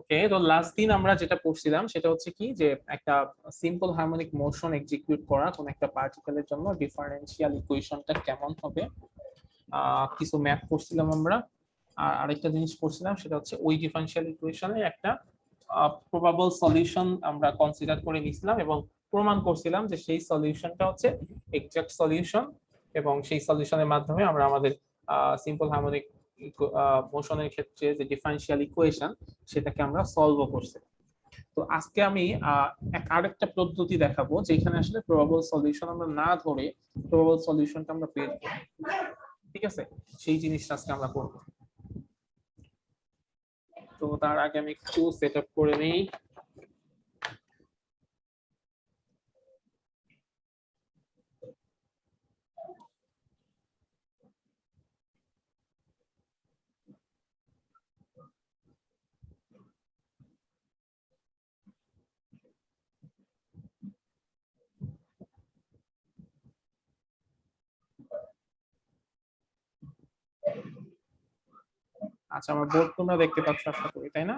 ওকে, তো লাস্ট দিন আমরা যেটা পড়ছিলাম সেটা হচ্ছে কি, যে একটা সিম্পল হারমোনিক মোশন এক্সিকিউট করা কোন একটা পার্টিকেলের জন্য ডিফারেনশিয়াল ইকুয়েশনটা কেমন হবে। কিছু ম্যাথ করছিলাম আমরা, আর আরেকটা জিনিস পড়ছিলাম সেটা হচ্ছে ওই ডিফারেনশিয়াল ইকুয়েশনের একটা প্রবাবল সলিউশন আমরা কনসিডার করে নিছিলাম এবং প্রমাণ করছিলাম যে সেই সলিউশনটা হচ্ছে এক্সাক্ট সলিউশন, এবং সেই সলিউশনের মাধ্যমে আমরা আমাদের সিম্পল হারমোনিক মোশনের ক্ষেত্রে যে ডিফারেনশিয়াল ইকুয়েশন সেটাকে আমরা সলভ করছি। তো আজকে আমি আরেকটা পদ্ধতি দেখাবো যেখানে আসলে প্রবাবল সলিউশন আমরা না ধরে প্রবাবল সলিউশনটা আমরা বের করি। ঠিক আছে, সেই জিনিসটা আজকে আমরা করবো। তো তার আগে আমি একটু সেট আপ করে নিই। আচ্ছা, আমার বোর্ড তোমরা দেখতে পাচ্ছ আশা করি, তাই না?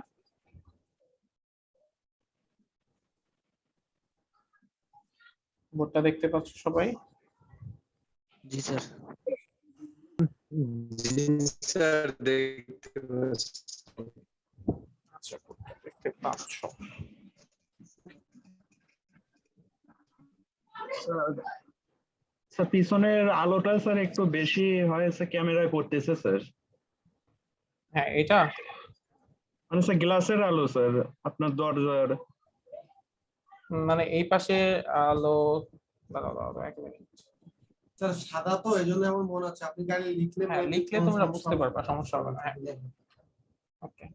বোর্ডটা দেখতে পাচ্ছ সবাই? জি স্যার। জি স্যার, দেখতে পাচ্ছি। আচ্ছা, বোর্ডটা দেখতে পাচ্ছ। স্যার পিছনের আলোটা স্যার একটু বেশি হয়েছে, ক্যামেরায় পড়তেছে স্যার। হ্যাঁ, এটা মানে স্যার গ্লাসের আলো স্যার, আপনার দরজার। মানে এই পাশে আলো, দাঁড়াও এক মিনিট। স্যার সাদা তো এইজন্য আমার মনে হচ্ছে, আপনি গাড়ি লিখলে হ্যাঁ, লিখলে তোমরা বুঝতে পারবা, সমস্যা হবে না। হ্যাঁ, ওকে।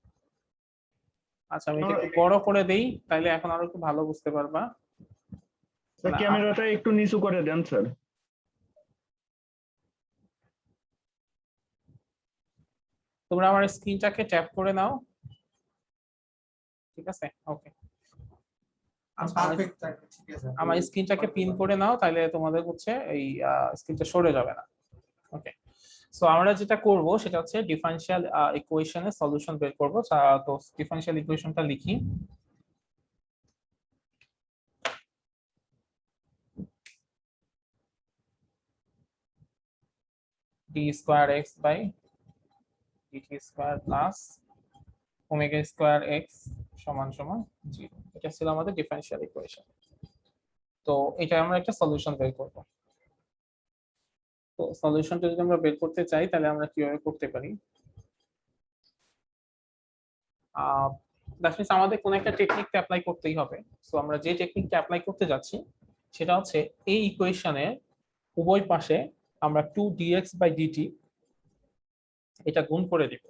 আচ্ছা, আমি এটা একটু বড় করে দেই, তাইলে এখন আরো একটু ভালো বুঝতে পারবা। স্যার ক্যামেরাটা একটু নিচু করে দেন স্যার। তোমরা আমার স্ক্রিনটাকে ট্যাপ করে নাও, ঠিক আছে? ওকে, পারফেক্ট ঠিক আছে। আমার স্ক্রিনটাকে পিন করে নাও, তাহলে তোমাদের হচ্ছে এই স্ক্রিনটা সরে যাবে না। ওকে, সো আমরা যেটা করব সেটা হচ্ছে ডিফারেনশিয়াল ইকুয়েশনের সলিউশন বের করব। তো ডিফারেনশিয়াল ইকুয়েশনটা লিখি। d square x by dt square plus omega square x সমান সমান 0। এটা ছিল আমাদের ডিফারেনশিয়াল ইকুয়েশন। তো এটা আমরা একটা সলিউশন বের করব। তো সলিউশনটা যদি আমরা বের করতে চাই তাহলে আমরা কিভাবে করতে পারি? দ্যাট মিন্স আমাদের কোন একটা টেকনিকটা অ্যাপ্লাই করতেই হবে। সো আমরা যে টেকনিকটা অ্যাপ্লাই করতে যাচ্ছি সেটা হচ্ছে এই ইকুয়েশনের উভয় পাশে আমরা 2dx/dt এটা গুণ করে দিব।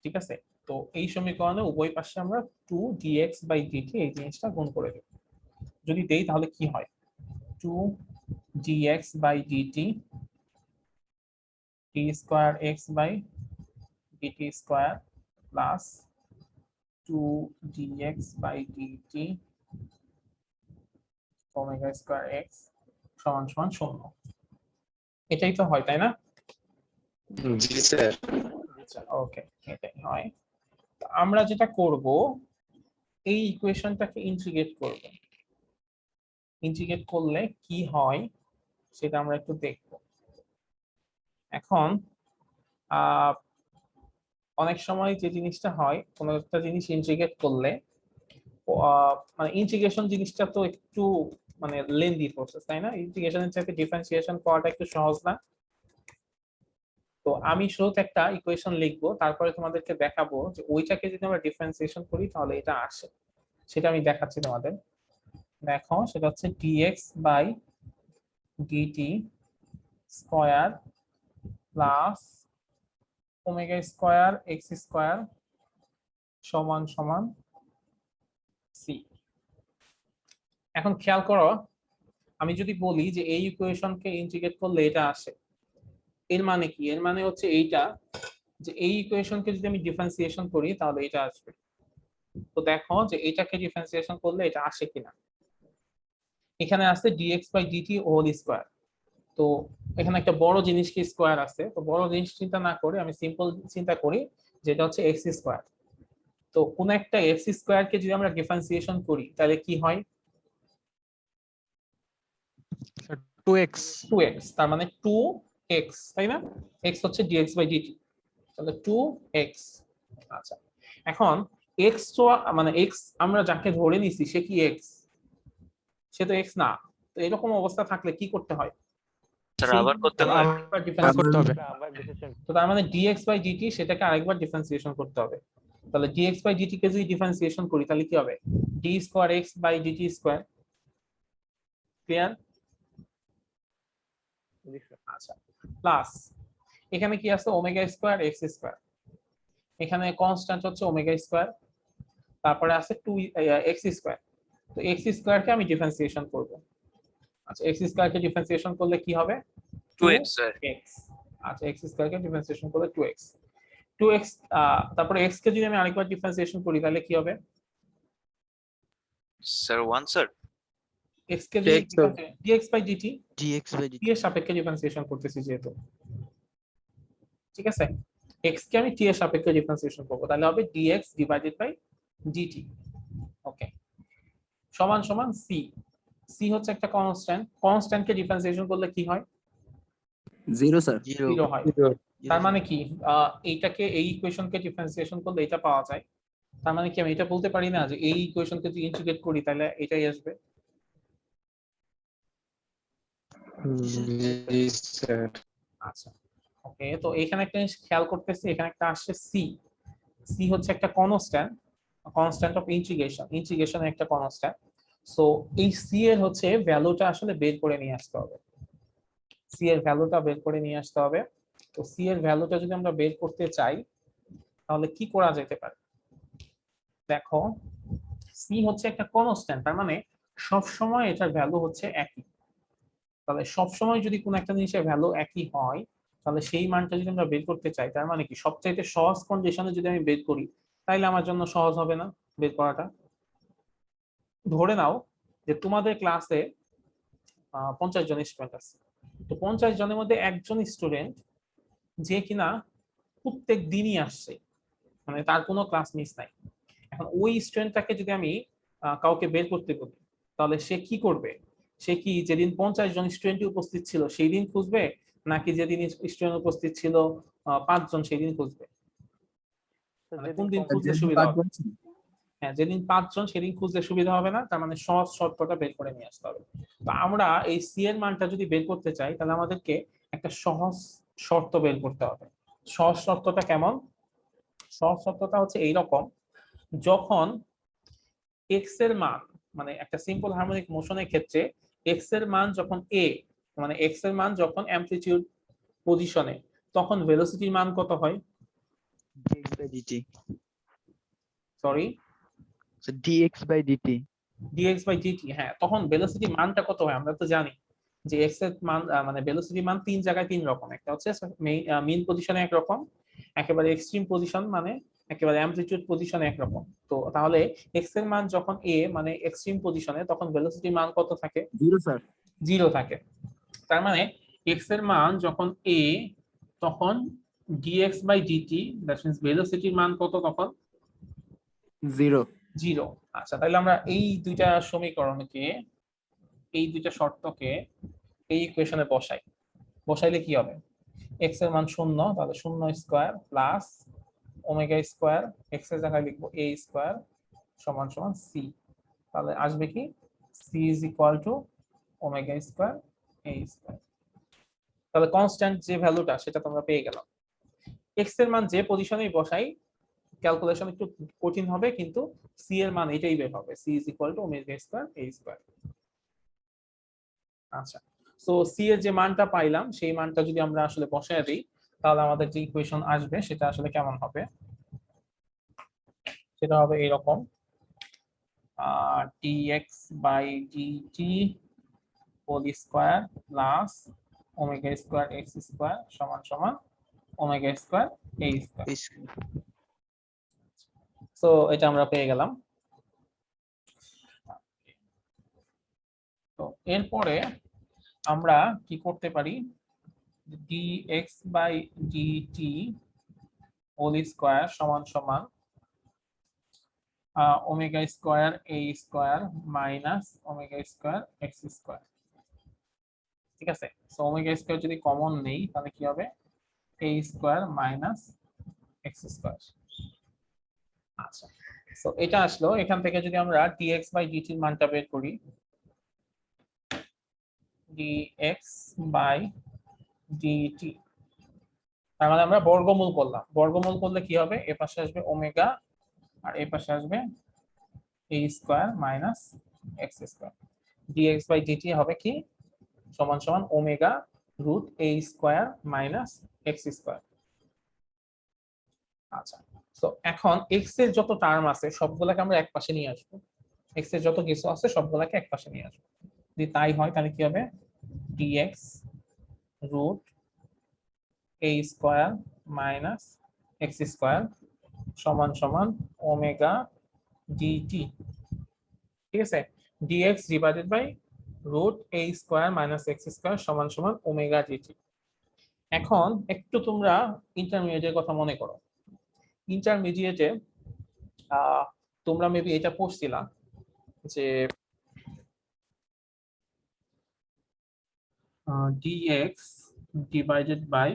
ঠিক আছে, তো এই সমীকরণে উভয় পাশে আমরা 2dx/dt এই জিনিসটা গুণ করে দেব। যদি দেই তাহলে কি হয়? 2dx/dt d square x by dt square plus 2dx/dt omega square x সমান সমান 0। এটাই তো হয়, তাই না? জি স্যার। আচ্ছা, ওকে, এটাই হয়। তো আমরা যেটা করব, এই ইকুয়েশনটাকে ইন্টিগ্রেট করব। ইন্টিগ্রেট করলে কি হয় সেটা আমরা একটু দেখব। এখন অনেক সময় যে জিনিসটা হয়, কোন একটা জিনিস ইন্টিগ্রেট করলে মানে ইন্টিগ্রেশন জিনিসটা তো একটু মানে লেন্দি প্রসেস, তাই না? ইন্টিগ্রেশনের চাইতে ডিফারেন্সিয়েশন করাটা একটু সহজ না? তো আমি শুরুতে একটা ইকুয়েশন লিখবো, তারপরে তোমাদেরকে দেখাবো যে ওইটাকে যদি আমরা ডিফারেন্সিয়েশন করি তাহলে এটা আসে। সেটা আমি দেখাচ্ছি তোমাদের। দেখো, সেটা হচ্ছে dx by dt square plus omega square x square সমান সমান c। এখন খেয়াল করো, আমি যদি বলি যে এই ইকুয়েশনকে ইন্টিগ্রেট করলে এটা আসে, এর মানে কি? এর মানে হচ্ছে এইটা, যে এই ইকুয়েশনকে যদি আমি ডিফারেন্সিয়েশন করি তাহলে এটা আসবে। তো দেখো যে এটাকে ডিফারেন্সিয়েশন করলে এটা আসে কিনা। এখানে আছে dx/dt হোল স্কয়ার। তো এখানে একটা বড় জিনিস কি স্কয়ার আছে, তো বড় জিনিস চিন্তা না করে আমি সিম্পল চিন্তা করি যেটা হচ্ছে x স্কয়ার। তো কোন একটা এক্স স্কোয়ার কে যদি আমরা ডিফারেন্সিয়েশন করি তাহলে কি হয়? 2x 2x, তার মানে 2x, তাই না? x হচ্ছে dx বাই dt, তাহলে 2x। আচ্ছা, এখন x তো মানে x আমরা যাকে ধরে নিছি সে কি x? সে তো x না। তো এরকম অবস্থা থাকলে কি করতে হয়? স্যার আবার করতে হয়। আরেকবার differentiate করতে হবে। তো তার মানে dx বাই dt সেটাকে আরেকবার ডিফারেন্সিয়েশন করতে হবে। তাহলে dx বাই dt কে যদি ডিফারেন্সিয়েশন করি তাহলে কি হবে? d square x by dt square. Clear? আচ্ছা, প্লাস এখানে কি আছে? ওমেগা স্কয়ার x স্কয়ার, এখানে কনস্ট্যান্ট হচ্ছে ওমেগা স্কয়ার, তারপরে আছে 2x স্কয়ার। তো x স্কয়ার কে আমি ডিফারেন্সিয়েশন করব। আচ্ছা, x স্কয়ার কে ডিফারেন্সিয়েশন করলে কি হবে? 2x sir. আচ্ছা, x স্কয়ার কে ডিফারেন্সিয়েশন করলে 2x, 2x তারপরে x কে যদি আমি আরেকবার ডিফারেন্সিয়েশন করি তাহলে কি হবে? Sir 1 sir. x কে যদি X তো- dx by dt, dx by t dt এর সাপেক্ষে ডিফারেন্সিয়েশন করতেছি যেহেতু, ঠিক আছে? x কে আমি t এর সাপেক্ষে ডিফারেন্সিয়েশন করব, তাহলে হবে dx ডিভাইডেড বাই dt। ওকে, সমান সমান c। c হচ্ছে একটা কনস্ট্যান্ট, কনস্ট্যান্ট কে ডিফারেন্সিয়েশন করলে কি হয়? 0 স্যার। 0 0 হয়। তার মানে কি এইটাকে এই ইকুয়েশনকে ডিফারেন্সিয়েশন করলে এটা পাওয়া যায়। তার মানে কি আমি এটা বলতে পারি না যে এই ইকুয়েশনকে যদি ইন্টিগ্রেট করি তাহলে এটাই আসবে? জি স্যার। আচ্ছা, ওকে, তো এখানে একটা জিনিস খেয়াল করতেছি, এখানে একটা আসছে সি। সি হচ্ছে একটা কনস্ট্যান্ট, কনস্ট্যান্ট অফ ইন্টিগ্রেশন, ইন্টিগ্রেশনের একটা কনস্ট্যান্ট। সো এই সি এর হচ্ছে ভ্যালুটা আসলে বের করে নিয়ে আসতে হবে, সি এর ভ্যালুটা বের করে নিয়ে আসতে হবে। তো সি এর ভ্যালুটা যদি আমরা বের করতে চাই তাহলে কি করা যেতে পারে? দেখো, সি হচ্ছে একটা কনস্ট্যান্ট, তার মানে সব সময় এটার ভ্যালু হচ্ছে একই। তাহলে সব সময় যদি কোনো একটা জিনিসের ভ্যালু একই হয় তাহলে সেই মানটা যদি আমরা বের করতে চাই তার মানে কি সবচাইতে সহজ কন্ডিশনে যদি আমি বের করি তাহলে আমার জন্য সহজ হবে না বের করাটা? ধরে নাও যে তোমাদের ক্লাসে 50 জন স্টুডেন্ট আছে, তো 50 জনের মধ্যে একজন স্টুডেন্ট যে কিনা প্রত্যেক দিনই আসছে, মানে তার কোনো ক্লাস মিস নাই। এখন ওই স্টুডেন্টটাকে যদি আমি কাউকে বের করতে বলি তাহলে সে কি করবে? সে কি যেদিন 50 জন স্টুডেন্ট উপস্থিত ছিল সেই দিন খুঁজবে, নাকি যেদিন স্টুডেন্ট উপস্থিত ছিল 5 জন সেই দিন খুঁজবে? মানে কোন দিন খুঁজলে সুবিধা হবে? হ্যাঁ, যেদিন 5 জন সেদিন খুঁজলে সুবিধা হবে না, তার মানে সহজ শর্তটা বের করে নিয়ে আসতে হবে। তো আমরা এই সি এর মানটা যদি বের করতে চাই তাহলে আমাদেরকে একটা সহজ শর্ত বের করতে হবে। সহজ শর্তটা কেমন? সহজ শর্তটা হচ্ছে এইরকম, যখন এক্স এর মান, মানে একটা সিম্পল হারমোনিক মোশনের ক্ষেত্রে এক্স এর মান যখন এ, মানে এক্স এর মান যখন অ্যামপ্লিটিউড পজিশনে, তখন ভেলোসিটির মান কত হয়? dx by dt sorry, so dx by dt dx by dt। হ্যাঁ, তখন ভেলোসিটি মানটা কত হয় আমরা তো জানি যে এক্স এর মান মানে ভেলোসিটি মান তিন জায়গায় তিন রকম, একটা হচ্ছে মিন পজিশনে একরকম, একেবারে এক্সট্রিম পজিশন মানে একেবারে অ্যামপ্লিটিউড পজিশনে একরকম। তো তাহলে এক্স এর মান যখন এ মানে এক্সট্রিম পজিশনে তখন ভেলোসিটি মান কত থাকে? 0 স্যার। 0 থাকে। তার মানে এক্স এর মান যখন এ তখন dx by dt, that means ভেলোসিটির মান কত তখন? 0। 0। আচ্ছা, তাহলে আমরা এই দুইটা সমীকরণকে, এই দুইটা শর্তকে এই ইকুয়েশনে বসাই। বসাইলে কি হবে? x এর মান 0, তাহলে 0 square plus omega square, x এর জায়গায় লিখবো a স্কয়ার সমান সমান c। তাহলে আসবে কি? c is equal two omega square a square. তাহলে কনস্ট্যান্ট যে ভ্যালুটা সেটা তোমরা পেয়ে গেলাম। x এর মান যে পজিশনেই বসাই ক্যালকুলেশন একটু কঠিন হবে, কিন্তু c এর মান এটাই বের হবে, c is equal two omega square a square. আচ্ছা, সো সি এর যে মানটা পাইলাম সেই মানটা যদি আমরা আসলে বসায় দিই তাহলে আমাদের যে ইকুয়েশন আসবে সেটা আসলে কেমন হবে? সেটা হবে এরকম, dx by dt whole square plus omega square x square সমান সমান omega square a square. So এটা আমরা পেয়ে গেলাম। তো এরপরে আমরা কি করতে পারি? dx by dt whole square সমান সমান omega square A square minus omega square X square. ঠিক আছে, সো ওমেগা স্কোয়ার যদি কমন নেই তাহলে কি হবে, A square minus x square. আচ্ছা, সো এটা আসলো। এখান থেকে যদি আমরা dx বাই dt এর মানটা বের করি, dx বাই dt, তার মানে আমরা বর্গমূল করলাম। বর্গমূল করলে কি হবে, এ পাশে আসবে ওমেগা আর এই পাশে আসবে A square minus x square. dx by dt হবে কি, সমান সমান ওমেগা রুট এ স্কোয়ার মাইনাস এক্স স্কোয়ার। আচ্ছা, তো এখন এক্স এর যত টার্ম আছে সবগুলোকে আমরা এক পাশে নিয়ে আসবো। এক্স এর যত কিছু আছে সবগুলোকে এক পাশে নিয়ে আসবো। যদি তাই হয় তাহলে কি হবে, dx রুট এ স্কোয়ার মাইনাস এক্স স্কোয়ার সমান সমান ওমেগা dt। ঠিক আছে, dx divided by root A square minus x square সমান সমান ওমেগা dt। এখন একটু তোমরা ইন্টারমিডিয়েটের কথা মনে করো। ইন্টারমিডিয়েটে তোমরা মেবি এটা পড়ছিলা যে dx divided by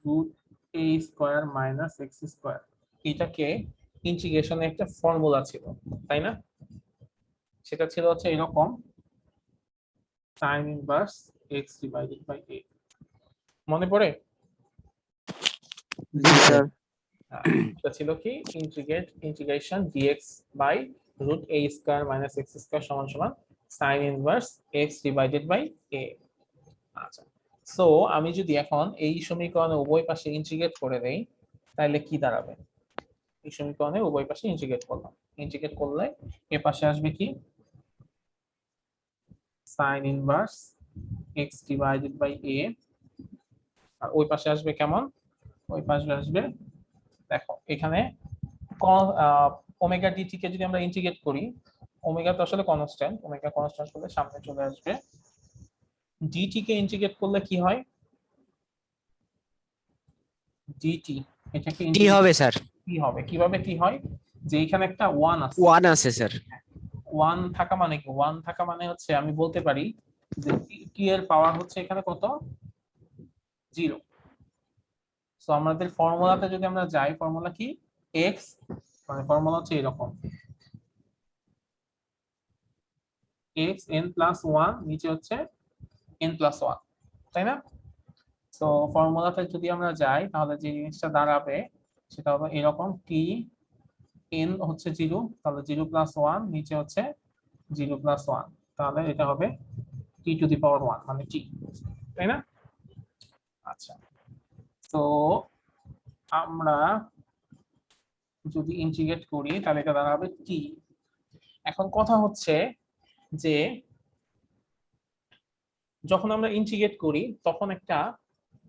root A square minus x square, এটাকে ইন্টিগ্রেশনের একটা ফর্মুলা ছিল, তাই না? সেটা ছিল হচ্ছে এরকম, sin inverse x divided by a। মনে পড়ে? এটা ছিল কি, integration dx by root a square minus x square সমান সমান sin inverse x divided by a। আচ্ছা, সো আমি যদি এখন এই সমীকরণে উভয় পাশে ইন্টিগ্রেট করে দেই তাহলে কি দাঁড়াবে, এই সমীকরণে উভয় পাশে ইন্টিগ্রেট করলাম, ইন্টিগ্রেট করলে এ পাশে আসবে কি, sin inverse x divided by a, আর ওই পাশে আসবে কেমন, ওই পাশে আসবে, দেখো এখানে ওমেগা ডিটি কে যদি আমরা ইন্টিগ্রেট করি, ওমেগা তো আসলে কনস্ট্যান্ট, ওমেগা কনস্ট্যান্ট করলে সামনে চলে আসবে, ডিটি কে ইন্টিগ্রেট করলে কি হয়, ডিটি এটাকে কি হবে স্যার? কি হবে, কিভাবে কি হয়, যে এখানে একটা 1 আছে, 1 আছে স্যার। 1 থাকা মানে কি, 1 থাকা মানে হচ্ছে আমি বলতে পারি যে টি এর পাওয়ার হচ্ছে এখানে কত, 0। সো আমাদের ফর্মুলাতে যদি আমরা যাই, ফর্মুলা কি, x মানে ফর্মুলা হচ্ছে এরকম, x n প্লাস 1 নিচে হচ্ছে n প্লাস 1, তাই না? সো ফর্মুলাতে যদি আমরা যাই তাহলে যে জিনিসটা দাঁড়াবে সেটা হবে এরকম, t n হচ্ছে 0, তাহলে 0 প্লাস 1 নিচে হচ্ছে 0 প্লাস 1, তাহলে এটা হবে t টু দি পাওয়ার 1 মানে t, তাই না? আচ্ছা, তো আমরা যদি ইন্টিগ্রেট করি তাহলে এটা দাঁড়াবে t। এখন কথা হচ্ছে যে যখন আমরা ইন্টিগ্রেট করি তখন একটা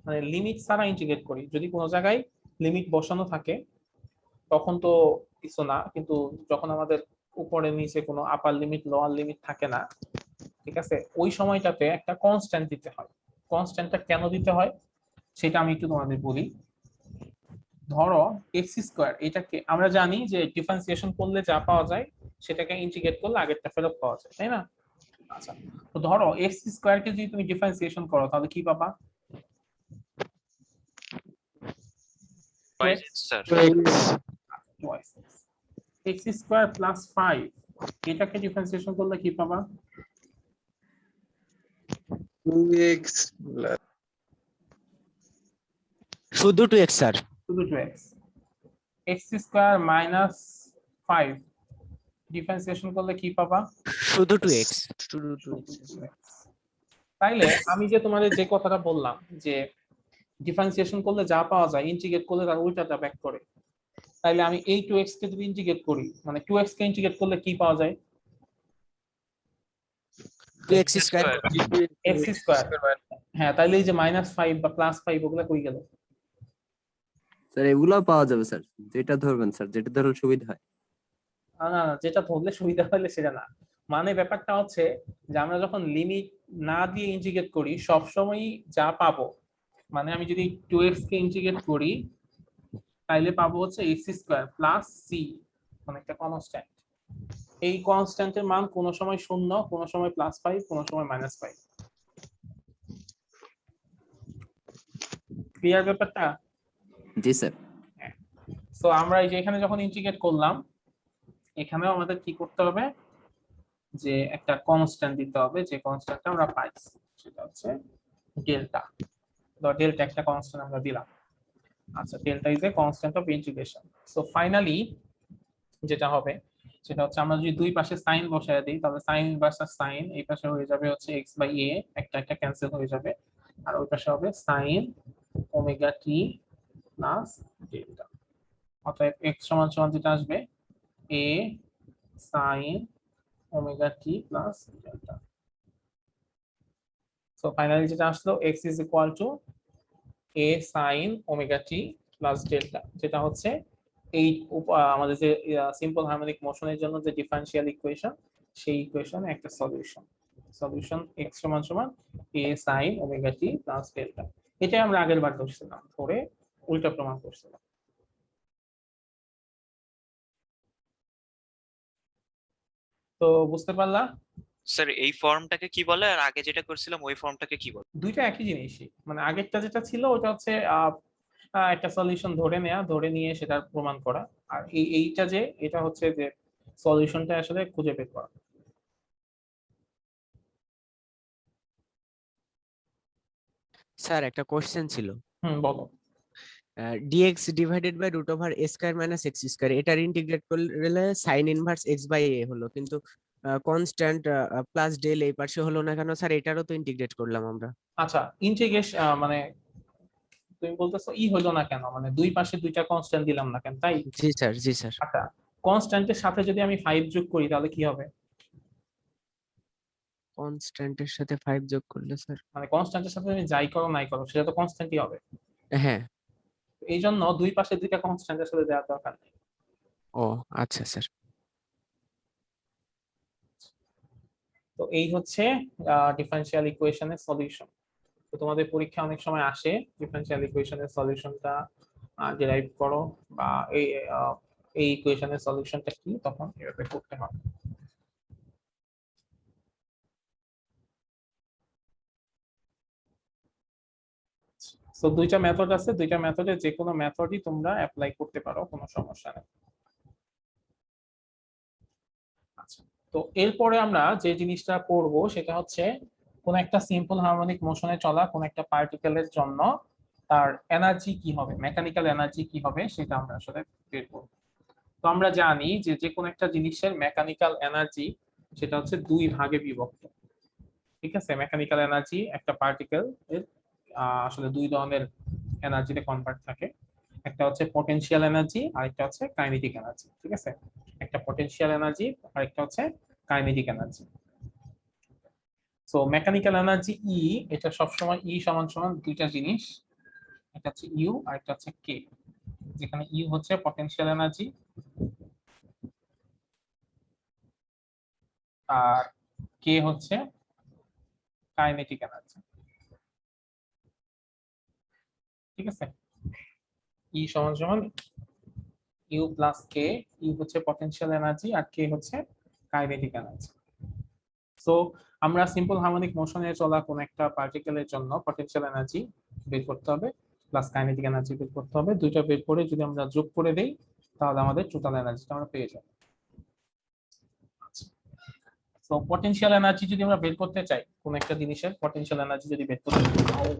মানে লিমিট ছাড়া ইন্টিগ্রেট করি, যদি কোনো জায়গায় লিমিট বসানো থাকে তখন তো কিছু না, কিন্তু যখন আমাদের উপরে নিচে কোনো আপার লিমিট লোয়ার লিমিট থাকে না, ঠিক আছে, ওই সময়টাতে একটা কনস্ট্যান্ট দিতে হয়। কনস্ট্যান্টটা কেন দিতে হয় সেটা আমি একটু তোমাদের বলি। ধরো এক্স স্কোয়ার, এটাকে আমরা জানি যে ডিফারেন্সিয়েশন করলে যা পাওয়া যায় সেটাকে ইন্টিগ্রেট করলে আগেরটা ফেরত পাওয়া যায়, তাই না? আচ্ছা, তো ধরো এক্স স্কোয়ার কে যদি তুমি ডিফারেন্সিয়েশন করো তাহলে কি পাবা, Twice x, sir. X square plus 5, এটাকে ডিফারেন্সিয়েশন করলে কি পাবা, 2x শুধু 2x স্যার। শুধু 2x। X square minus 5 differentiation করলে কি পাবা, শুধু 2x। তাইলে আমি যে তোমাদের যে কথাটা বললাম যে ডিফারেন্সিয়েশন করলে যা পাওয়া যায় ইন্টিগ্রেট করলে তার উল্টাটা ব্যাক করে, তাইলে আমি এই 2x কে যদি ইন্টিগ্রেট করি মানে 2x কে ইন্টিগ্রেট করলে কি পাওয়া যায়, 2x স্কয়ার। x square. হ্যাঁ, তাইলে এই যে -5 বা +5 ওগুলা কই গেল, স্যার এগুলো পাওয়া যাবে স্যার, যেটা ধরবেন স্যার, যেটা ধরলে সুবিধা হয়। না যেটা ধরলে সুবিধা হলে সেটা না, মানে ব্যাপারটা হচ্ছে যে আমরা যখন লিমিট না দিয়ে ইন্টিগ্রেট করি সব সময়ই যা পাবো, মানে আমি যদি 2x কে ইন্টিগ্রেট করি তাইলে পাবো হচ্ছে x স্কয়ার প্লাস c, কোন একটা কনস্ট্যান্ট। এই কনস্ট্যান্টের মান কোন সময় 0, কোন সময় +5, কোন সময় -5। ক্লিয়ার ব্যাপারটা? জি স্যার। সো আমরা এই যে এখানে যখন ইন্টিগ্রেট করলাম, এখানেও আমাদের কি করতে হবে, যে একটা কনস্ট্যান্ট দিতে হবে, যে কনস্ট্যান্টটা আমরা পাইছি সেটা হচ্ছে ডেল্টা। তো ডেল্টা একটা কনস্ট্যান্ট আমরা দিলাম। আচ্ছা, delta is a constant of integration. So finally যেটা হবে সেটা হচ্ছে আমরা যদি দুই পাশে সাইন বসায় দিই, তাহলে সাইন ভার্সাস সাইন এই পাশে হয়ে যাবে হচ্ছে x/a, একটা একটা ক্যান্সেল হয়ে যাবে, আর ওই পাশে হবে sin omega t plus delta. অতএব x সমান সমান যেটা আসবে a sin omega t plus delta. So finally যেটা আসলো x is equal two a sin omega t plus delta, যেটা হচ্ছে এই আমাদের যে সিম্পল হারমোনিক মোশনের জন্য যে ডিফারেনশিয়াল ইকুয়েশন, সেই ইকুয়েশনে একটা সলিউশন। সলিউশন x সমান সমান a sin omega t plus delta. এটাই আমরা আগের বার ধরছিলাম, ধরে উল্টা প্রমাণ করছিলাম। তো বুঝতে পারলা? স্যার এই ফর্মটাকে কি বলে আর আগে যেটা করছিলাম ওই ফর্মটাকে কি বলে? দুইটা একই জিনিসই, মানে আগেরটা যেটা ছিল ওটা হচ্ছে একটা সলিউশন ধরে নেওয়া, ধরে নিয়ে সেটা প্রমাণ করা, আর এইটা যে এটা হচ্ছে যে সলিউশনটা আসলে খুঁজে বের করা। স্যার একটা কোশ্চেন ছিল, বলো। dx divided by root over a square minus x square, এটার ইন্টিগ্রেট করলে sin inverse x by a হলো, কিন্তু কনস্ট্যান্ট প্লাস ডেল এই পাশে হলো না কেন স্যার? এটারও তো ইন্টিগ্রেট করলাম আমরা। আচ্ছা, ইন্টিগ্রেশন মানে তুমি বলতেছো হলো না কেন, মানে দুই পাশে দুইটা কনস্ট্যান্ট দিলাম না কেন, তাই? জি স্যার, জি স্যার। আচ্ছা, কনস্ট্যান্টের সাথে যদি আমি 5 যোগ করি তাহলে কি হবে? কনস্ট্যান্টের সাথে 5 যোগ করলে স্যার? মানে কনস্ট্যান্টের সাথে তুমি যাই করো নাই করো সেটা তো কনস্ট্যান্টই হবে। হ্যাঁ। এই জন্য দুই পাশে দুইটা কনস্ট্যান্টের সাথে দেওয়ার দরকার নেই। ও আচ্ছা স্যার। তো এই হচ্ছে ডিফারেনশিয়াল ইকুয়েশনের সলিউশন। তো তোমাদের পরীক্ষা অনেক সময় আসে ডিফারেনশিয়াল ইকুয়েশনের সলিউশনটা ডিরাইভ করো, বা এই ইকুয়েশনের সলিউশনটা কি, তখন এভাবে করতে হবে। তো দুইটা মেথড আছে, দুইটা মেথডে যে কোনো মেথডই তোমরা অ্যাপ্লাই করতে পারো, কোনো সমস্যা নেই। আচ্ছা, তো এরপরে আমরা যে জিনিসটা করব সেটা হচ্ছে কোন একটা সিম্পল হারমোনিক মোশনে চলা কোন একটা পার্টিকেলের জন্য তার এনার্জি কি হবে, মেকানিক্যাল এনার্জি কি হবে সেটা আমরা আসলে বের করব। তো আমরা জানি যে যে কোন একটা জিনিসের মেকানিক্যাল এনার্জি সেটা হচ্ছে দুই ভাগে বিভক্ত। ঠিক আছে, মেকানিক্যাল এনার্জি একটা পার্টিকেল এর আসলে দুই ধরনের এনার্জিতে কনভার্ট থাকে, একটা হচ্ছে পটেনশিয়াল এনার্জি আর একটা হচ্ছে কাইনেটিক এনার্জি। ঠিক আছে, একটা পটেনশিয়াল এনার্জি আর একটা হচ্ছে kinetic energy. So mechanical energy E, এটা সবসময় ই সমান সমান দুইটা জিনিস, এটা হচ্ছে ইউ আর একটা হচ্ছে কে, যেখানে ইউ হচ্ছে পটেনশিয়াল এনার্জি আর কে হচ্ছে কাইনেটিক এনার্জি। ঠিক আছে, ই সমান সমান ইউ প্লাস কে, ইউ হচ্ছে পটেনশিয়াল এনার্জি আর কে হচ্ছে কাইনেটিক এনার্জি। সো আমরা সিম্পল হারমোনিক মোশনে চলা কোন একটা পার্টিকেলের জন্য পটেনশিয়াল এনার্জি বের করতে হবে প্লাস কাইনেটিক এনার্জি বের করতে হবে, দুইটা বের করে যদি আমরা যোগ করে দেই তাহলে আমাদের টোটাল এনার্জিটা আমরা পেয়ে যাব। সো পটেনশিয়াল এনার্জি যদি আমরা বের করতে চাই, কোন একটা জিনিসের পটেনশিয়াল এনার্জি যদি বের করতে চাই,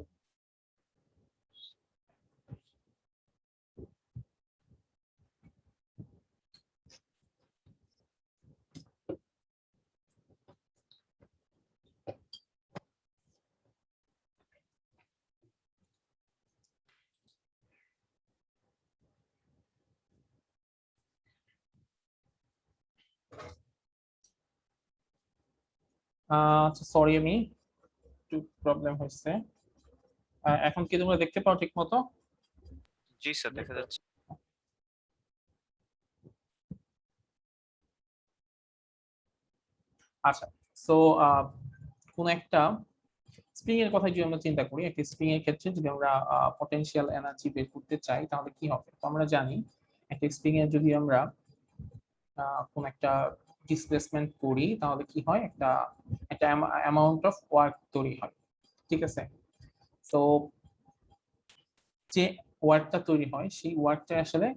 আচ্ছা সরি আমি একটু প্রবলেম হয়েছে। এখন কি তোমরা দেখতে পাও ঠিক মতো? জি স্যার, দেখা যাচ্ছে। আচ্ছা, সো কোন একটা স্প্রিং এর কথা যদি আমরা চিন্তা করি, একটা স্প্রিং এর ক্ষেত্রে যদি আমরা পটেনশিয়াল এনার্জি বের করতে চাই তাহলে কি হবে? তো আমরা জানি একটা স্প্রিং এর যদি আমরা কোন একটা ডিসপ্লেসমেন্ট করি তাহলে কি হয়, একটা একটা অ্যামাউন্ট অফ ওয়ার্ক তৈরি হয়। ঠিক আছে, তো যে ওয়ার্কটা তৈরি হয় সেই ওয়ার্কটা আসলে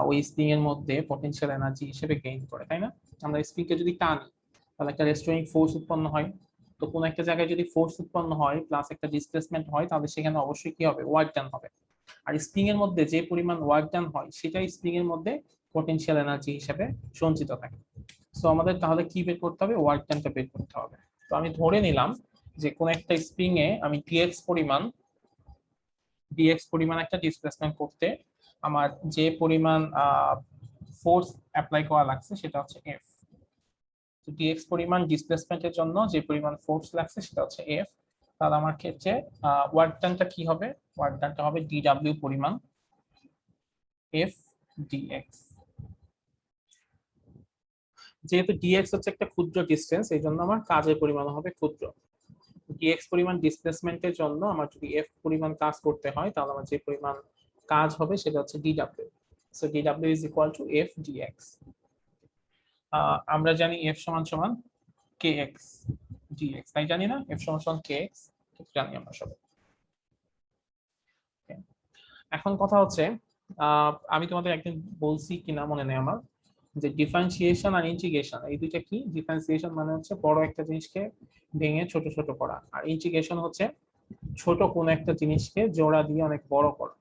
ওই স্প্রিং এর মধ্যে পটেনশিয়াল এনার্জি হিসেবে গেইন করে, তাই না? আমরা স্প্রিংকে যদি টানি তাহলে একটা রেস্টোরিং ফোর্স উৎপন্ন হয়। তো কোন একটা জায়গায় যদি ফোর্স উৎপন্ন হয় প্লাস একটা ডিসপ্লেসমেন্ট হয় তাহলে সেখানে অবশ্যই কি হবে, ওয়ার্ক ডান হবে। আর স্প্রিং এর মধ্যে যে পরিমাণ ওয়ার্ক ডান হয় সেটাই স্প্রিং এর মধ্যে পটেনশিয়াল এনার্জি হিসেবে সঞ্চিত থাকে। সো আমাদের তাহলে কি বের করতে হবে, ওয়ার্ক ডানটা বের করতে হবে। তো আমি ধরে নিলাম যে কোন একটা স্প্রিং এ আমি ডিএক্স পরিমাণ একটা ডিসপ্লেসমেন্ট করতে আমার যে পরিমাণ ফোর্স অ্যাপ্লাই করা লাগছে সেটা হচ্ছে এফ। তো ডিএক্স পরিমাণ ডিসপ্লেসমেন্টের জন্য যে পরিমাণ ফোর্স লাগছে সেটা হচ্ছে এফ। তাহলে আমার ক্ষেত্রে ওয়ার্ক ডানটা কি হবে, ওয়ার্ক ডানটা হবে ডিডব্লিউ পরিমাণ এফ ডিএক্স। যেহেতু ডিএক্স হচ্ছে একটা ক্ষুদ্র ডিসটেন্স এই জন্য আমার কাজের পরিমাণ হবে ক্ষুদ্র। ডিএক্স পরিমাণ ডিসপ্লেসমেন্টের জন্য আমার যদি এফ পরিমাণ কাজ করতে হয় তাহলে আমার যে পরিমাণ কাজ হবে সেটা হচ্ছে ডিডব্লিউ। সো ডিডব্লিউ is equal to f d x. আমরা জানি এফ সমান সমান কে এক্স ডিএক্স, তাই জানি না? এফ সমান সমান কে এক্স জানি আমরা সবাই। এখন কথা হচ্ছে আমি তোমাদের একদিন বলছি কিনা মনে নেই আমার, যে ডিফারেন্সিয়েশন আর ইন্টিগ্রেশন এই দুইটা কি। ডিফারেন্সিয়েশন মানে হচ্ছে বড় একটা জিনিসকে ভেঙে ছোট ছোট করা, আর ইন্টিগ্রেশন হচ্ছে ছোট কোন একটা জিনিসকে জোড়া দিয়ে অনেক বড় করা।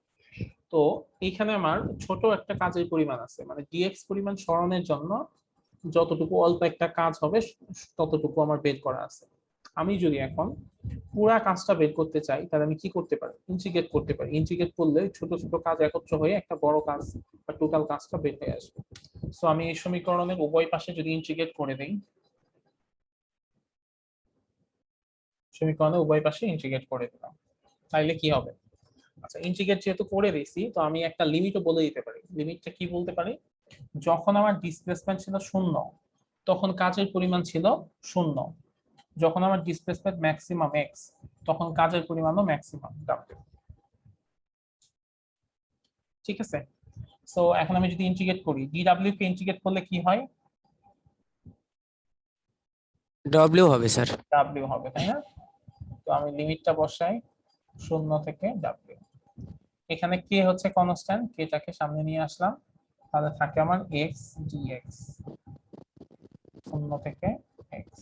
তো এইখানে আমার ছোট একটা কাজের পরিমাণ আছে, মানে ডিএক্স পরিমাণ সরণের জন্য যতটুকু অল্প একটা কাজ হবে ততটুকু আমার বের করা আছে। আমি যদি এখন পুরা কাজটা বের করতে চাই তাহলে আমি কি করতে পারি, ইন্টিগ্রেট করতে পারি। ইন্টিগ্রেট করলে ছোট ছোট কাজ একত্র হয়ে একটা বড় কাজ বা টোটাল কাজটা বের হয়ে আসবে। সো আমি এই সমীকরণের উভয় পাশে যদি ইন্টিগ্রেট করে দেই, সমীকরণের উভয় পাশে ইন্টিগ্রেট করে দিলাম তাইলে কি হবে। আচ্ছা, ইন্টিগ্রেট যেহেতু করে দিয়েছি তো আমি একটা লিমিটও বলে দিতে পারি। লিমিটটা কি বলতে পারি, যখন আমার ডিসপ্লেসমেন্ট ছিল 0 তখন কাজের পরিমাণ ছিল 0, যখন আমার ডিসপ্লেসমেন্ট ম্যাক্সিমাম এক্স তখন কাজের পরিমাণও ম্যাক্সিমাম ডাব্লিউ। ঠিক আছে, সো এখন আমি যদি ইন্টিগ্রেট করি ডিডব্লিউ কে ইন্টিগ্রেট করলে কি হয়, ডব্লিউ হবে স্যার। ডাব্লিউ হবে, তাই না? তো আমি লিমিটটা বসাই 0 থেকে ডাব্লিউ। এখানে কে হচ্ছে কনস্ট্যান্ট, কেটাকে সামনে নিয়ে আসলাম তাহলে থাকে আমার এক্স ডিএক্স 0 থেকে এক্স।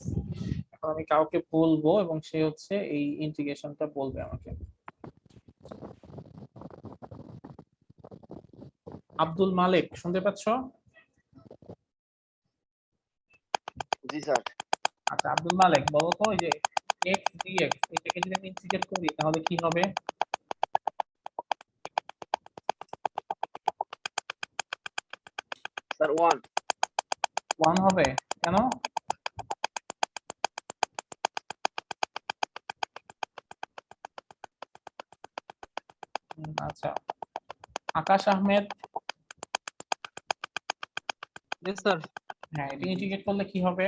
এখন আমি কাউকে বলবো এবং সে হচ্ছে এই ইন্টিগ্রেশনটা বলবে আমাকে। আব্দুল মালিক শুনতে পাচ্ছ? জি স্যার। আচ্ছা আব্দুল মালিক বলো তো, এই যে এক্স ডিএক্স এটাকে যদি আমি ইন্টিগ্রেট করি তাহলে কি হবে? স্যার 1। 1 হবে, কেন? আচ্ছা, আকাশ আহমেদ। জি স্যার। হ্যাঁ, এটা ইন্টিগ্রেট করলে কি হবে?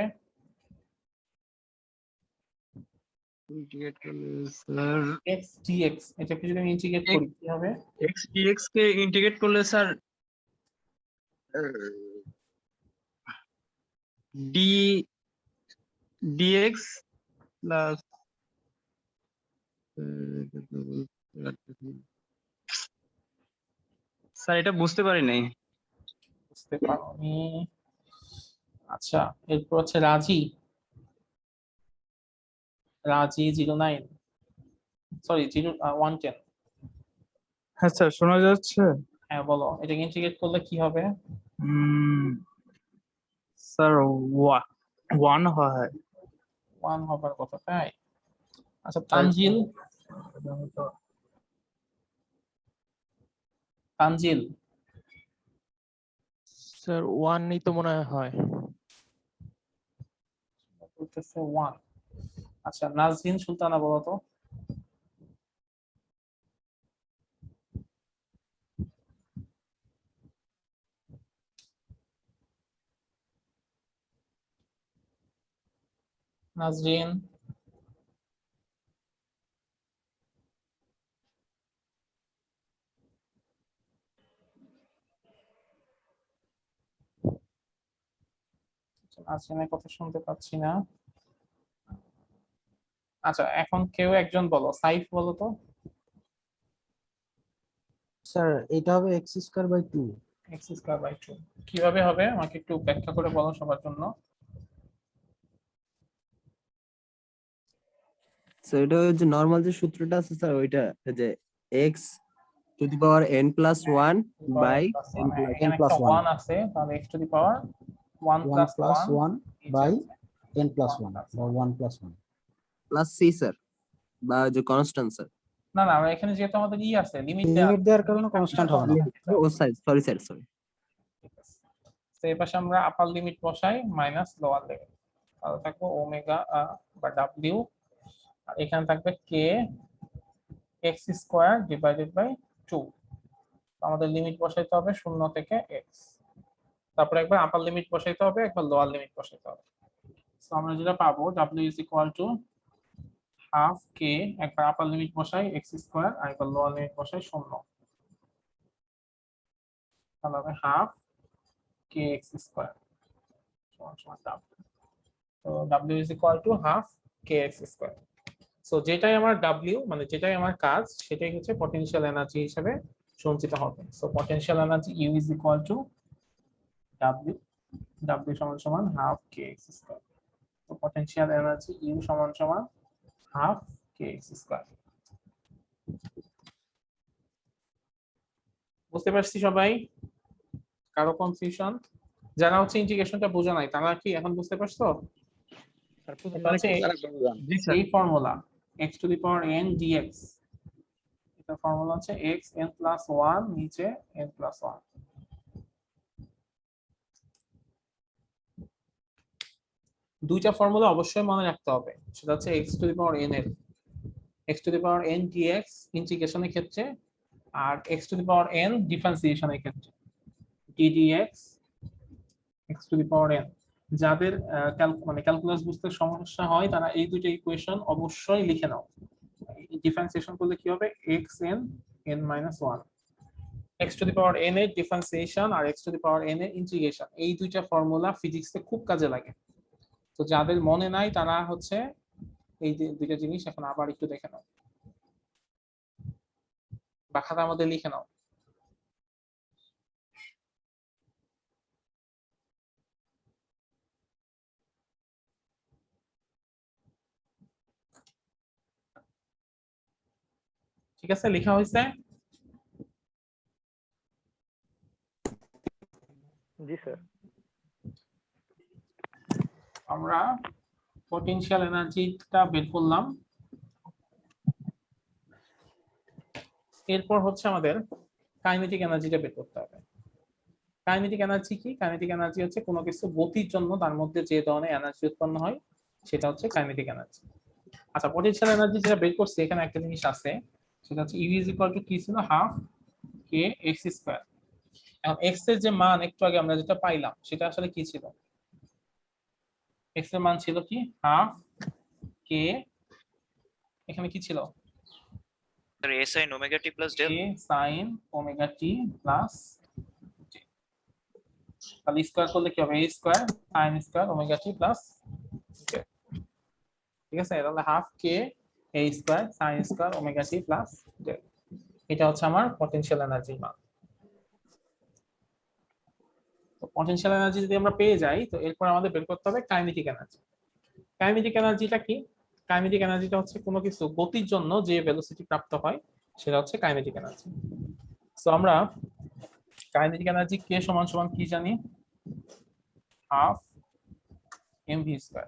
ইন্টিগ্রেট করলে স্যার এক্স ডিএক্স এটাকে যদি আমি ইন্টিগ্রেট করি কি হবে? x dx কে ইন্টিগ্রেট করলে sir d dx plus sir এটা বুঝতে পারি নাই। বুঝতে পারোনি? আচ্ছা, এরপর হচ্ছে রাজি। রাজি 09, সরি 110। হ্যাঁ স্যার, শোনা যাচ্ছে? হ্যাঁ বলো, এটাকে ইন্টিগ্রেট করলে কি হবে? স্যার 1 হয়। 1 হবার কথা, তাই? আচ্ছা তানজিল। তানজিল স্যার 1ই তো মনে হয়। বলতেছে 1। আচ্ছা নাজরিন সুলতানা বলো তো। নাজরিন। আজকে না কথা শুনতে পাচ্ছি না। আচ্ছা, এখন কেউ একজন বলো, সাইফ বলো তো। স্যার এটা হবে x square by 2। X square by 2 কিভাবে হবে আমাকে একটু ব্যাখ্যা করে বলো সবার জন্য। স্যার এটা যে নরমাল যে সূত্রটা আছে স্যার ওইটা যে x to the power n plus 1 by n হ্যাঁ, প্লাস এখানে plus একটা 1 আছে, তাহলে x to the power 1 1 plus 1 by n plus 1 বা 1 প্লাস 1। প্লাস c স্যার বা যে কনস্ট্যান্ট স্যার। না না, আমরা এখানে যেহেতু আমাদের ই আছে, লিমিট লিমিট দেওয়ার কারণে কনস্ট্যান্ট হবে না। ও স্যার সরি স্যার সরি। তো এই পাশে আমরা আপার লিমিট বসাই মাইনাস লোয়ার লিমিট, তাহলে থাকবে ওমেগা বা w, আর এখানে থাকবে k x square divided by 2। আমাদের লিমিট বসাইতে হবে 0 থেকে x, তারপর একবার আপার লিমিট বসাইতে হবে, একবার লোয়ার লিমিট বসাইতে হবে। সো আমরা যেটা পাবো w is equal to half k, একবার আপার লিমিট বসাই x স্কয়ার আর একবার লোয়ার লিমিট বসাই 0, তাহলে হবে হাফ kx স্কয়ার সমান সমান w। তো w is equal to half kx square. So যেটাই আমার w মানে যেটাই আমার কাজ সেটাই হচ্ছে পটেনশিয়াল এনার্জি হিসেবে সঞ্চিত হবে। So potential energy u is equal two w, w সমান সমান হাফ kx স্কয়ার। তো পটেনশিয়াল এনার্জি u সমান সমান হাফ kx স্কয়ার। বুঝতে পারছি সবাই? কারো কনফিউশন? যারা হচ্ছে ইন্টিগ্রেশনটা বোঝা নাই তারা কি এখন বুঝতে পারছো? এটা হচ্ছে জি স্যার। এই formula x to the power n dx, এটা ফর্মুলা হচ্ছে x n প্লাস 1 নিচে n প্লাস 1। দুইটা ফর্মুলা অবশ্যই মনে রাখতে হবে, সেটা হচ্ছে x to the power n এর x to the power n dx ইন্টিগ্রেশনের ক্ষেত্রে, আর x to the power n ডিফারেন্সিয়েশনের ক্ষেত্রে ddx x to the power n। যাদের মানে ক্যালকুলাস বুঝতে সমস্যা হয় তারা এই দুইটা ইকুয়েশন অবশ্যই লিখে নাও। ডিফারেন্সিয়েশন করলে কি হবে xn n minus 1, x to the power n এর ডিফারেন্সিয়েশন আর x to the power n এর ইন্টিগ্রেশন, এই দুইটা ফর্মুলা ফিজিক্সে খুব কাজে লাগে। তো যাদের মনে নাই তারা হচ্ছে এই দুইটা জিনিস এখন আবার একটু দেখে নাও বা খাতার মধ্যে লিখে নাও। ঠিক আছে, লেখা হয়েছে? জি স্যার। আমরা পটেনশিয়াল এনার্জিটা বের করলাম। এরপর হচ্ছে আমাদের কাইনেটিক এনার্জিটা বের করতে হবে। কাইনেটিক এনার্জি কি? কাইনেটিক এনার্জি হচ্ছে কোনো কিছু গতির জন্য তার মধ্যে যে ধরনের এনার্জি উৎপন্ন হয় সেটা হচ্ছে কাইনেটিক এনার্জি। আচ্ছা, পটেনশিয়াল এনার্জি যেটা বের করছে এখানে একটা জিনিস আছে, সেটা হচ্ছে ইউ ইজ ইকুয়াল টু কি ছিল, হাফ কে এক্স স্কয়ার। এখন এক্স এর যে মান একটু আগে আমরা যেটা পাইলাম সেটা আসলে কি ছিল? এক্স এর মান ছিল কি হাফ কে, এখানে কি ছিল sir a sin omega t plus del। K sin omega T plus j, তাহলে স্কয়ার করলে কি হবে a square sin square omega T plus j। ঠিক আছে, তাহলে half K a square sin square omega T plus j, এটা হচ্ছে আমার পটেনশিয়াল এনার্জির মান। তো পটেনশিয়াল এনার্জি যদি আমরা পেয়ে যাই তো এরপর আমাদের বের করতে হবে কাইনেটিক এনার্জি। কাইনেটিক এনার্জিটা কি? কাইনেটিক এনার্জিটা হচ্ছে কোনো কিছু গতির জন্য যে ভেলোসিটি প্রাপ্ত হয় সেটা হচ্ছে কাইনেটিক এনার্জি। সো আমরা কাইনেটিক এনার্জি কে সমান সমান কি জানি, half mv square.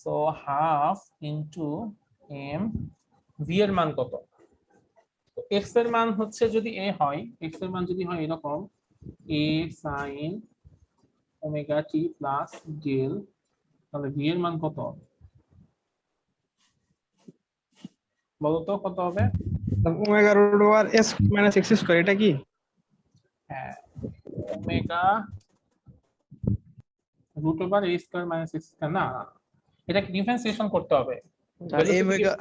So half into m, v এর মান কত? তো x এর মান হচ্ছে যদি a হয়, x এর মান যদি হয় এরকম a sin omega T plus del, তাহলে v এর মান কত হবে বলো তো, কত হবে? Omega root over s minus x square, এটা কি? হ্যাঁ, omega root over a square minus x square. না, এটা কি ডিফারেন্সিয়েশন করতে হবে? Sir a omega,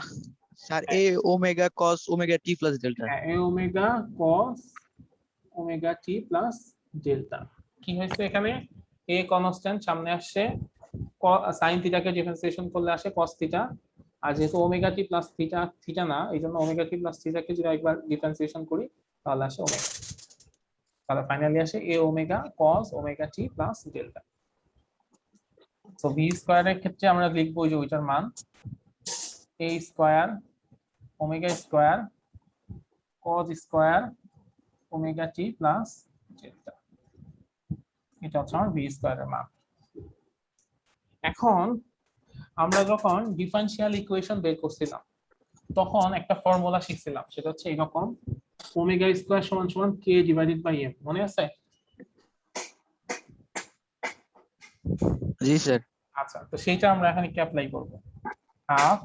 sir a omega cos omega t plus delta. হ্যাঁ, a omega cos omega t plus delta. কি হয়েছে এখানে এ কনস্ট্যান্ট সামনে আসছে সাইন থিটাকে ডিফারেন্সিয়েশন করলে আসে cos থিটা আর যেহেতু omega t plus theta theta না এই জন্য ওমেগা টি প্লাস থিটাকে যদি একবার ডিফারেন্সিয়েশন করি তাহলে আসে ওমেগা তাহলে ফাইনালি আসে এ omega cos omega t plus delta so V স্কয়ারের ক্ষেত্রে আমরা লিখবো যে ওইটার মান a square omega square cos square omega T plus delta এটা হচ্ছে আমার ভি স্কয়ারের মান এখন আমরা যখন ডিফারেনশিয়াল ইকুয়েশন বের করছিলাম তখন একটা ফর্মুলা শিখছিলাম সেটা হচ্ছে এরকম ওমেগা স্কয়ার সমান সমান k ডিভাইডেড বাই m মনে আছে জি স্যার আচ্ছা তো সেইটা আমরা এখানে কি অ্যাপ্লাই করব হাফ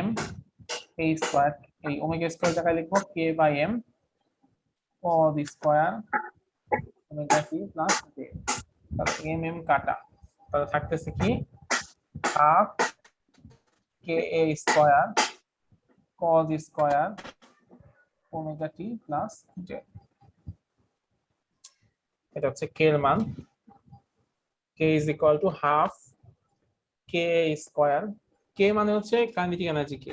m a স্কয়ার এই ওমেগা স্কয়ার জায়গায় লিখব k by m cos square omega t plus j তাহলে m কাটা তাহলে থাকতেছে কি half ka square cos square omega t plus j এটা হচ্ছে k এর মান k is equal to half ka square k মানে হচ্ছে কাইনেটিক এনার্জি k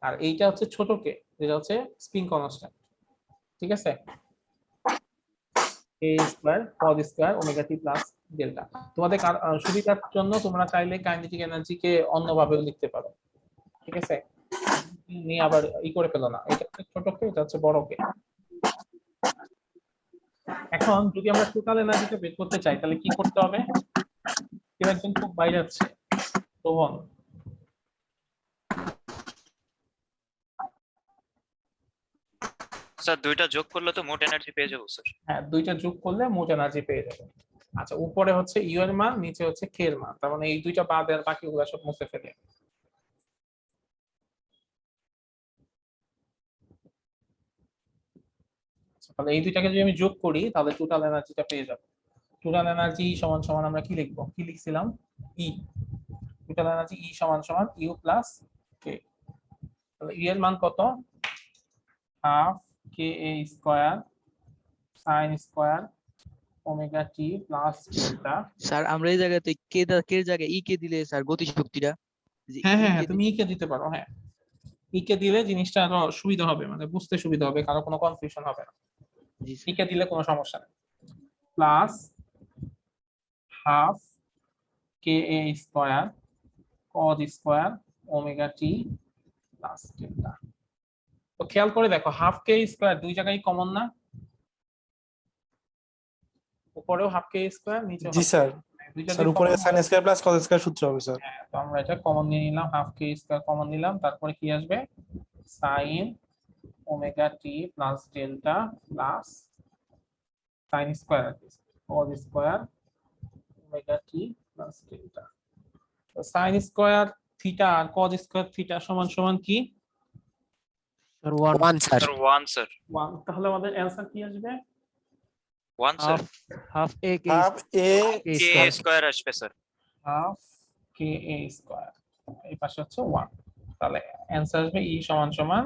আর এইটা হচ্ছে ছোট k যেটা হচ্ছে স্প্রিং কনস্ট্যান্ট ঠিক আছে a square cos square omega t plus delta তোমাদের সুবিধার জন্য তোমরা চাইলে কাইনেটিক এনার্জি কে অন্যভাবেও লিখতে পারো ঠিক আছে নিয়ে আবার ই করে ফেলো না এটা হচ্ছে ছোট কে এটা হচ্ছে বড় কে এখন যদি আমরা টোটাল এনার্জিটা বের করতে চাই তাহলে কি করতে হবে কেউ একজন খুব বাইরে আছে রোহন স্যার দুইটা যোগ করলে তো মোট এনার্জি পেয়ে যাবো স্যার হ্যাঁ দুইটা যোগ করলে মোট এনার্জি পেয়ে যাবে আচ্ছা উপরে হচ্ছে ইউ এর মান নিচে হচ্ছে কে এর মান তার মানে এই দুইটা বাদ আর বাকিগুলো সব মুছে ফেলে তাহলে এই দুইটাকে যদি আমি যোগ করি তাহলে টোটাল এনার্জিটা পেয়ে যাব টোটাল এনার্জি সমান সমান আমরা কি লিখবো কি লিখছিলাম ই টোটাল এনার্জি ই সমান সমান ইউ প্লাস কে তাহলে ই এর মান কত হাফ কে এ স্কয়ার সাইন স্কয়ার ওমেগা টি প্লাস ডেল্টা স্যার আমরা এই জায়গাতে কে এর জায়গায় ই কে দিলে স্যার গতি শক্তিটা হ্যাঁ হ্যাঁ তুমি ই কে দিতে পারো হ্যাঁ ই কে দিলে জিনিসটা আরো সুবিধা হবে মানে বুঝতে সুবিধা হবে কারো কোনো কনফিউশন হবে না ই কে দিলে কোনো সমস্যা নেই প্লাস হাফ কে এ স্কয়ার cos স্কয়ার ওমেগা টি প্লাস ডেল্টা তো খেয়াল করে দেখো হাফ কে স্কয়ার দুই জায়গায় কমন না উপরেও হাফ কে স্কয়ার নিচেও জি স্যার দুই স্যার জায়গায় উপরে common sin square plus cos square সূত্র হবে স্যার হ্যাঁ তো আমরা এটা কমন নিয়ে নিলাম হাফ কে স্কয়ার কমন নিলাম তারপরে কি আসবে sin ওমেগা টি plus delta plus sin square cos square omega টি প্লাস ডেল্টা তো sin স্কয়ার থিটা আর cos স্কয়ার থিটা সমান সমান কি স্যার 1 স্যার স্যার 1 স্যার 1 তাহলে আমাদের অ্যানসার কি আসবে 1 sir half A K half a K square আসবে স্যার হাফ কে এ স্কয়ার এই পাশে হচ্ছে 1 তাহলে অ্যানসার আসবে ই সমান সমান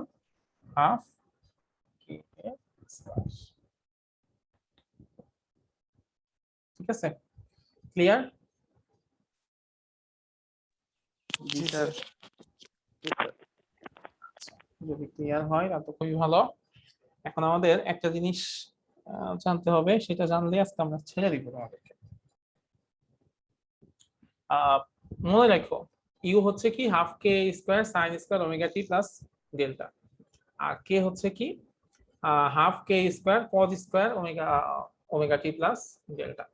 হাফ কে এ স্কয়ার ঠিক আছে ক্লিয়ার জি স্যার যদি ক্লিয়ার হয় তাহলে তো খুবই ভালো এখন আমাদের একটা জিনিস জানতে হবে সেটা জানলে আজকে আমরা ছেড়ে দিব তোমাদেরকে মনে রাখো ইউ হচ্ছে কি হাফ কে স্কয়ার সাইন স্কয়ার ওমেগা টি প্লাস ডেল্টা আর কে হচ্ছে কি হাফ কে স্কয়ার cos স্কয়ার ওমেগা টি প্লাস ডেল্টা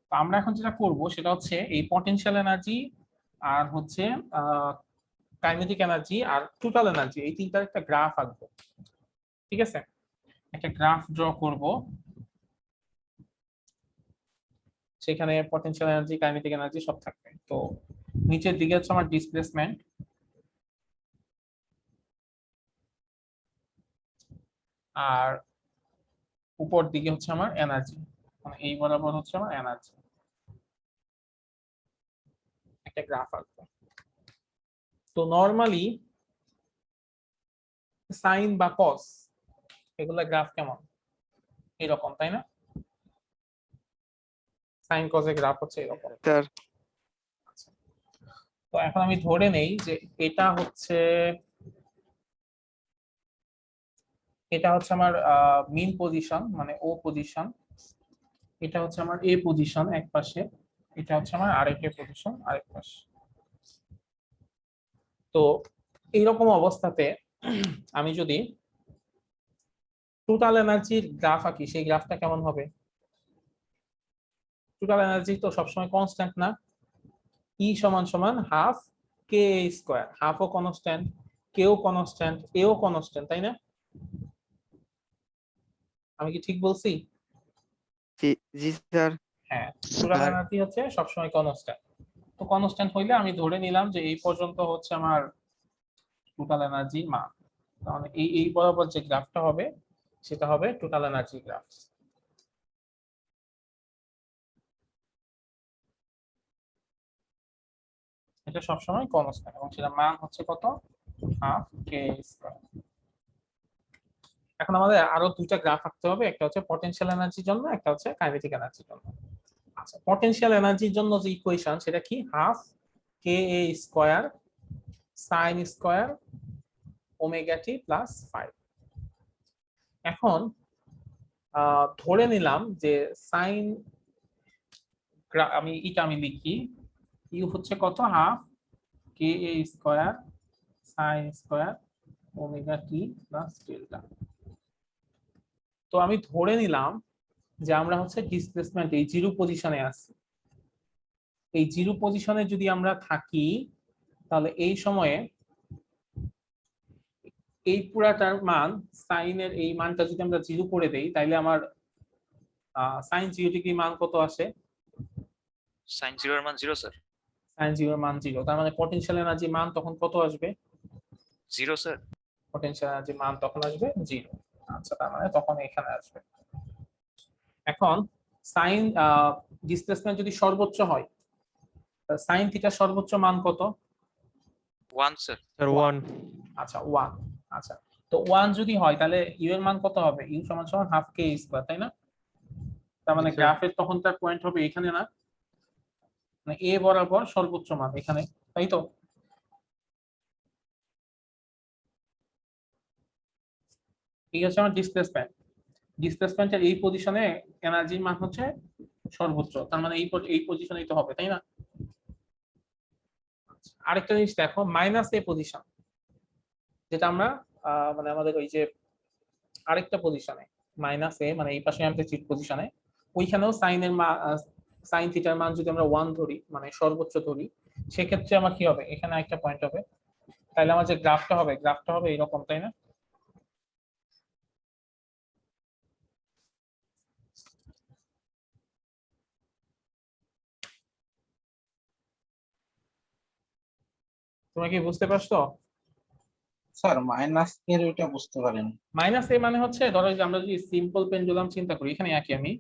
তো আমরা এখন যেটা করব সেটা হচ্ছে এই পটেনশিয়াল এনার্জি আর হচ্ছে কাইনেটিক এনার্জি আর টোটাল এনার্জি এই তিনটার একটা গ্রাফ আঁকবো ঠিক আছে একটা গ্রাফ ড্র করব সেখানে পটেনশিয়াল এনার্জি কাইনেটিক এনার্জি সব থাকবে তো নিচের দিকে হচ্ছে আমার ডিসপ্লেসমেন্ট আর উপর দিকে হচ্ছে আমার এনার্জি মানে এই বরাবর হচ্ছে আমার এনার্জি একটা গ্রাফ আঁকবো তো নরমালি সাইন বা কস এগুলা গ্রাফ কেমন এরকম তাই না সাইন কজের গ্রাফ হচ্ছে এরকম। স্যার তো এখন আমি ধরে নেই যে এটা হচ্ছে আমার মিন পজিশন মানে ও পজিশন, এটা হচ্ছে আমার এ পজিশন এক পাশে, এটা হচ্ছে আমার আরেকটা পজিশন আরেক পাশে। তো এইরকম অবস্থাতে আমি যদি টোটাল এনার্জির গ্রাফ আঁকি, সেই গ্রাফটা কেমন হবে? টোটাল এনার্জি তো সবসময় কনস্ট্যান্ট না, ই সমান সমান হাফ কে স্কয়ার, হাফও কনস্ট্যান্ট, কেও কনস্ট্যান্ট, এও কনস্ট্যান্ট, তাই না? আমি কি ঠিক বলছি? জি স্যার। হ্যাঁ, টোটাল এনার্জি হচ্ছে সবসময় কনস্ট্যান্ট। তো কনস্ট্যান্ট হইলে আমি ধরে নিলাম যে এই পর্যন্ত হচ্ছে আমার টোটাল এনার্জি মান। তাহলে এই বরাবর যে গ্রাফটা হবে সেটা হবে টোটাল এনার্জি গ্রাফ। এটা সবসময় কনস্ট্যান্ট এবং সেটা মান হচ্ছে কত? হাফ কে স্কয়ার। এখন আমাদের আরো দুইটা গ্রাফ আঁকতে হবে, একটা হচ্ছে পটেনশিয়াল এনার্জির জন্য, একটা হচ্ছে কাইনেটিক এনার্জির জন্য। আচ্ছা, পটেনশিয়াল এনার্জির জন্য যে ইকুয়েশন সেটা কি? হাফ কে এ স্কয়ার সাইন স্কয়ার ওমেগা টি প্লাস 5। এখন ধরে নিলাম যে সাইন, আমি লিখি ইউ হচ্ছে কত? হাফ কে এ স্কয়ার সাইন স্কয়ার ওমেগা টি প্লাস ডেল্টা। তো আমি ধরে নিলাম যে আমরা হচ্ছে ডিসপ্লেসমেন্ট এই জিরো পজিশনে আছি। এই জিরো পজিশনে যদি আমরা থাকি তাহলে এই সময়ে এই পুরাটার মান, সাইনের এই মানটা যদি আমরা জিরো করে দেই তাহলে আমার সাইন 0 ডিগ্রি মান কত আসে? সাইন 0 এর মান 0 স্যার। সাইন 0 এর মান 0, তার মানে পটেনশিয়াল এনার্জি মান তখন কত আসবে? 0 স্যার। পটেনশিয়াল এনার্জি মান তখন আসবে 0। আচ্ছা, তার মানে তখন এখানে আসবে। এখন সাইন ডিসপ্লেসমেন্ট যদি সর্বোচ্চ হয়, সাইন থিটার সর্বোচ্চ মান কত? 1 স্যার। স্যার 1। আচ্ছা 1। আচ্ছা, তো 1 যদি হয় তাহলে ইউ এর মান কত হবে? ইউ সমান সমান হাফ কে স্কয়ার, তাই না? তার মানে গ্রাফের তখন তার পয়েন্ট হবে এখানে না, মানে এ বরাবর সর্বোচ্চ মান এখানে, তাই তো? এই হচ্ছে আমার ডিসপ্লেসমেন্ট। ডিসপ্লেসমেন্টের এই পজিশনে এনার্জির মান হচ্ছে সর্বোচ্চ, তার মানে এই পজিশনেই তো হবে, তাই না? আরেকটা জিনিস দেখো, মাইনাস এ পজিশন, যেটা আমরা মানে আমাদের ওই যে আরেকটা পজিশনে মাইনাস এ, মানে এই পাশে অ্যামপ্লিটিউড পজিশনে, ওইখানেও সাইন থিটার মান যদি আমরা 1 ধরি, মানে সর্বোচ্চ ধরি, সেক্ষেত্রে আমার কি হবে? এখানে একটা পয়েন্ট হবে, তাহলে আমার যে গ্রাফটা হবে এরকম, তাই না? তোমরা কি বুঝতে পারছো? স্যার মাইনাস এর ওইটা বুঝতে পারেন। মাইনাস এ মানে হচ্ছে, ধরো যে আমরা যদি সিম্পল পেন্ডুলাম চিন্তা করি, এখানে একই আমি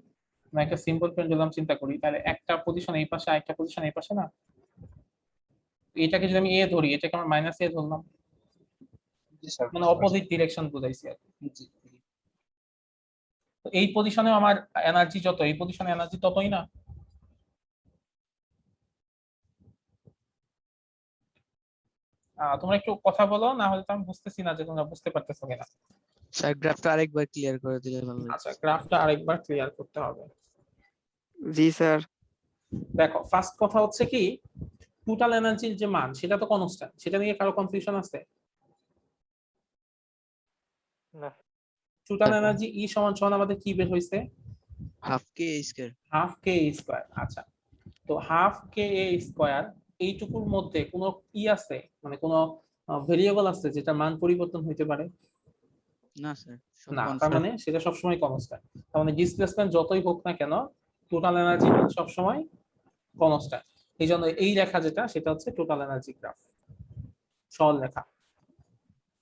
একটা সিম্পল পেন্ডুলাম চিন্তা করি, তাহলে একটা পজিশন এই পাশে আরেকটা পজিশন এই পাশে না, এটাকে যদি আমি এ ধরি, এটাকে আমরা মাইনাস এ ধরলাম, জি স্যার। মানে অপোজিট ডিরেকশন বুঝাইছি আর কি। জি। তো এই পজিশনে আমার এনার্জি যত, এই পজিশনে এনার্জি ততই না? তোমরা একটু কথা বলো, না হলে তো আমি বুঝতেছি না যে তোমরা বুঝতে পারতেছো কিনা। স্যার গ্রাফটা আরেকবার ক্লিয়ার করে দিলে ভালো হয়। আচ্ছা, গ্রাফটা আরেকবার ক্লিয়ার করতে হবে। জি স্যার। দেখো, ফার্স্ট কথা হচ্ছে কি, টোটাল এনার্জির যে মান সেটা তো কনস্ট্যান্ট, সেটা নিয়ে কারো কনফিউশন আছে? না। টোটাল এনার্জি ই সমান সমান আমাদের কি বের হইছে? হাফ কে স্কয়ার। হাফ কে স্কয়ার। আচ্ছা, তো হাফ কে স্কয়ার, এইটুকুর মধ্যে কোনো ই আছে, মানে কোনো ভেরিয়েবল আছে যেটা মান পরিবর্তন হইতে পারে? না স্যার, না, তার মানে সেটা সবসময় কনস্ট্যান্ট। তার মানে ডিসপ্লেসমেন্ট যতই হোক না কেন, টোটাল এনার্জি মান সবসময় কনস্ট্যান্ট। এই জন্য এই রেখা যেটা, সেটা হচ্ছে টোটাল এনার্জি গ্রাফ, সরল রেখা।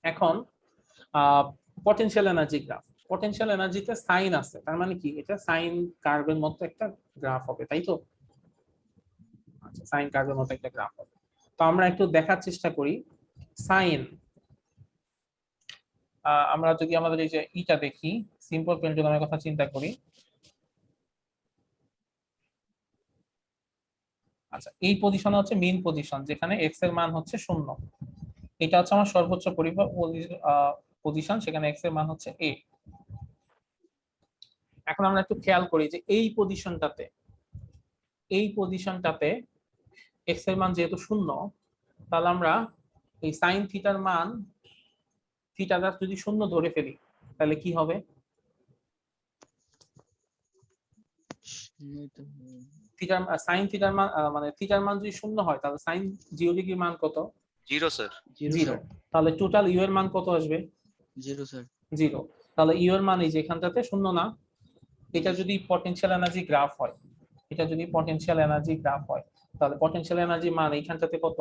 এখন পটেনশিয়াল এনার্জি গ্রাফ, পটেনশিয়াল এনার্জিতে সাইন আছে, তার মানে কি এটা সাইন কার্ভের মতো একটা গ্রাফ হবে, তাই তো? আচ্ছা, সাইন কার্ভের মতো একটা গ্রাফ হবে। তো আমরা একটু দেখার চেষ্টা করি সাইন, আমরা যদি আমাদের এই যে ইটা দেখি, সিম্পল পেন্ডুলামের কথা চিন্তা করি, আচ্ছা, এই পজিশনে হচ্ছে মেইন পজিশন যেখানে এক্স এর মান হচ্ছে 0। এটা হচ্ছে আমার সর্বোচ্চ পজিশন, সেখানে এক্স এর মান হচ্ছে a। এখন আমরা একটু খেয়াল করি যে এই পজিশনটাতে এক্স এর মান যেহেতু 0, তাহলে আমরা এই সাইন থিটার মান থিটাটা যদি 0 ধরে ফেলি তাহলে কি হবে? থিটার সাইন থিটার মান মানে থিটার মান যদি 0 হয় তাহলে সাইন 0 ডিগ্রির মান কত? 0 স্যার। 0। তাহলে টোটাল ইউ এর মান কত আসবে? 0 স্যার। 0। তাহলে ইউ এর মান এই যে এখানটাতে 0 না। এটা যদি পটেনশিয়াল এনার্জি গ্রাফ হয়, তাহলে পটেনশিয়াল এনার্জি মান এইখানটাতে কত?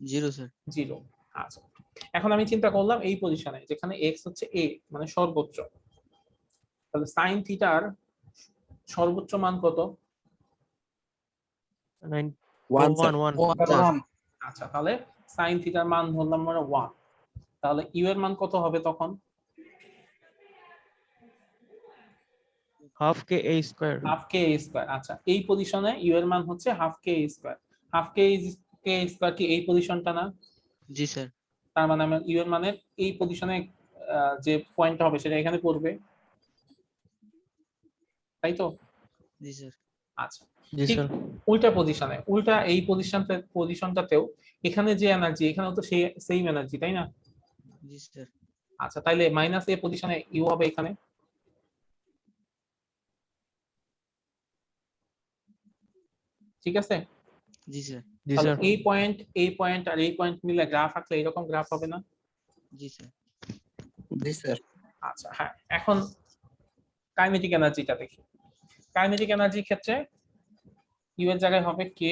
0 স্যার। 0। আচ্ছা, এখন আমি চিন্তা করলাম এই পজিশনে যেখানে এক্স হচ্ছে a মানে সর্বোচ্চ, তাহলে সাইন থিটার সর্বোচ্চ মান কত? 1 আচ্ছা, তাহলে সাইন থিটার মান ধরলাম আমরা 1। তাহলে ইউ এর মান কত হবে তখন? Half K a square. Half K a square. আচ্ছা, এই পজিশনে ইউ এর মান হচ্ছে half K a square. Half K square কি এই পজিশনটা না? জি স্যার। তার মানে আমার ইউ এর মানের এই পজিশনে যে পয়েন্টটা হবে সেটা এখানে পড়বে, তাই তো? জি স্যার। আচ্ছা, ঠিক উল্টা পজিশনে, উল্টা এই পজিশনটাতেও এখানে যে এনার্জি এখানেও তো সেই সেম এনার্জি, তাই না? জি স্যার। আচ্ছা, তাইলে মাইনাস এ পজিশনে ইউ হবে এখানে। ঠিক আছে? জি স্যার। তাহলে এই পয়েন্ট আর এই পয়েন্ট মিলে গ্রাফ আঁকলে এরকম গ্রাফ হবে না? জি স্যার। জি স্যার। আচ্ছা, হ্যাঁ, এখন কাইনেটিক এনার্জিটা দেখি। কাইনেটিক এনার্জির ক্ষেত্রে ইউ এর জায়গায় হবে কে,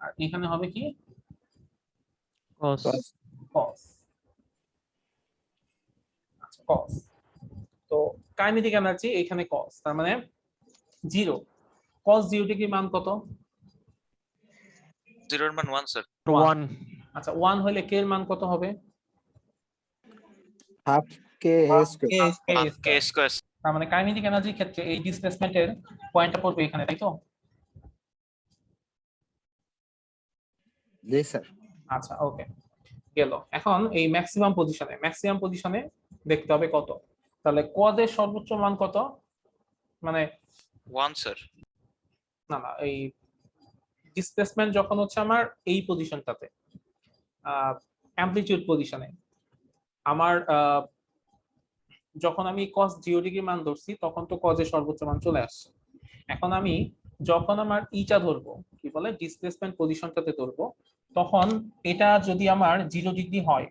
আর এখানে হবে কি? cos। cos। আচ্ছা, cos। তো কাইনেটিক এনার্জি এখানে cos, তার মানে 0। cos 0 ডিগ্রি মান কত? 0 এর মান 1 স্যার। 1। আচ্ছা, 1 হলে কে এর মান কত হবে? Half K a square. Half K square. তার মানে কাইনেটিক এনার্জির ক্ষেত্রে এই ডিসপ্লেসমেন্টের পয়েন্টটা পড়বে এখানে, তাই তো? জি স্যার। আচ্ছা, ওকে, গেল। এখন এই ম্যাক্সিমাম পজিশনে দেখতে হবে কত। তাহলে cos এর সর্বোচ্চ মান কত? মানে 1 স্যার। না, এই ডিসপ্লেসমেন্ট যখন হচ্ছে আমার এই পজিশনটাতে অ্যামপ্লিটিউড পজিশনে আমার যখন আমি cos 0 ডিগ্রি মান ধরছি তখন তো cos এর সর্বোচ্চ মান চলে আসছে। এখন আমি যখন আমার ইটা ধরবো, কি বলে, ডিসপ্লেসমেন্ট পজিশনটাতে ধরবো, তখন এটা যদি আমার 0 ডিগ্রি হয়,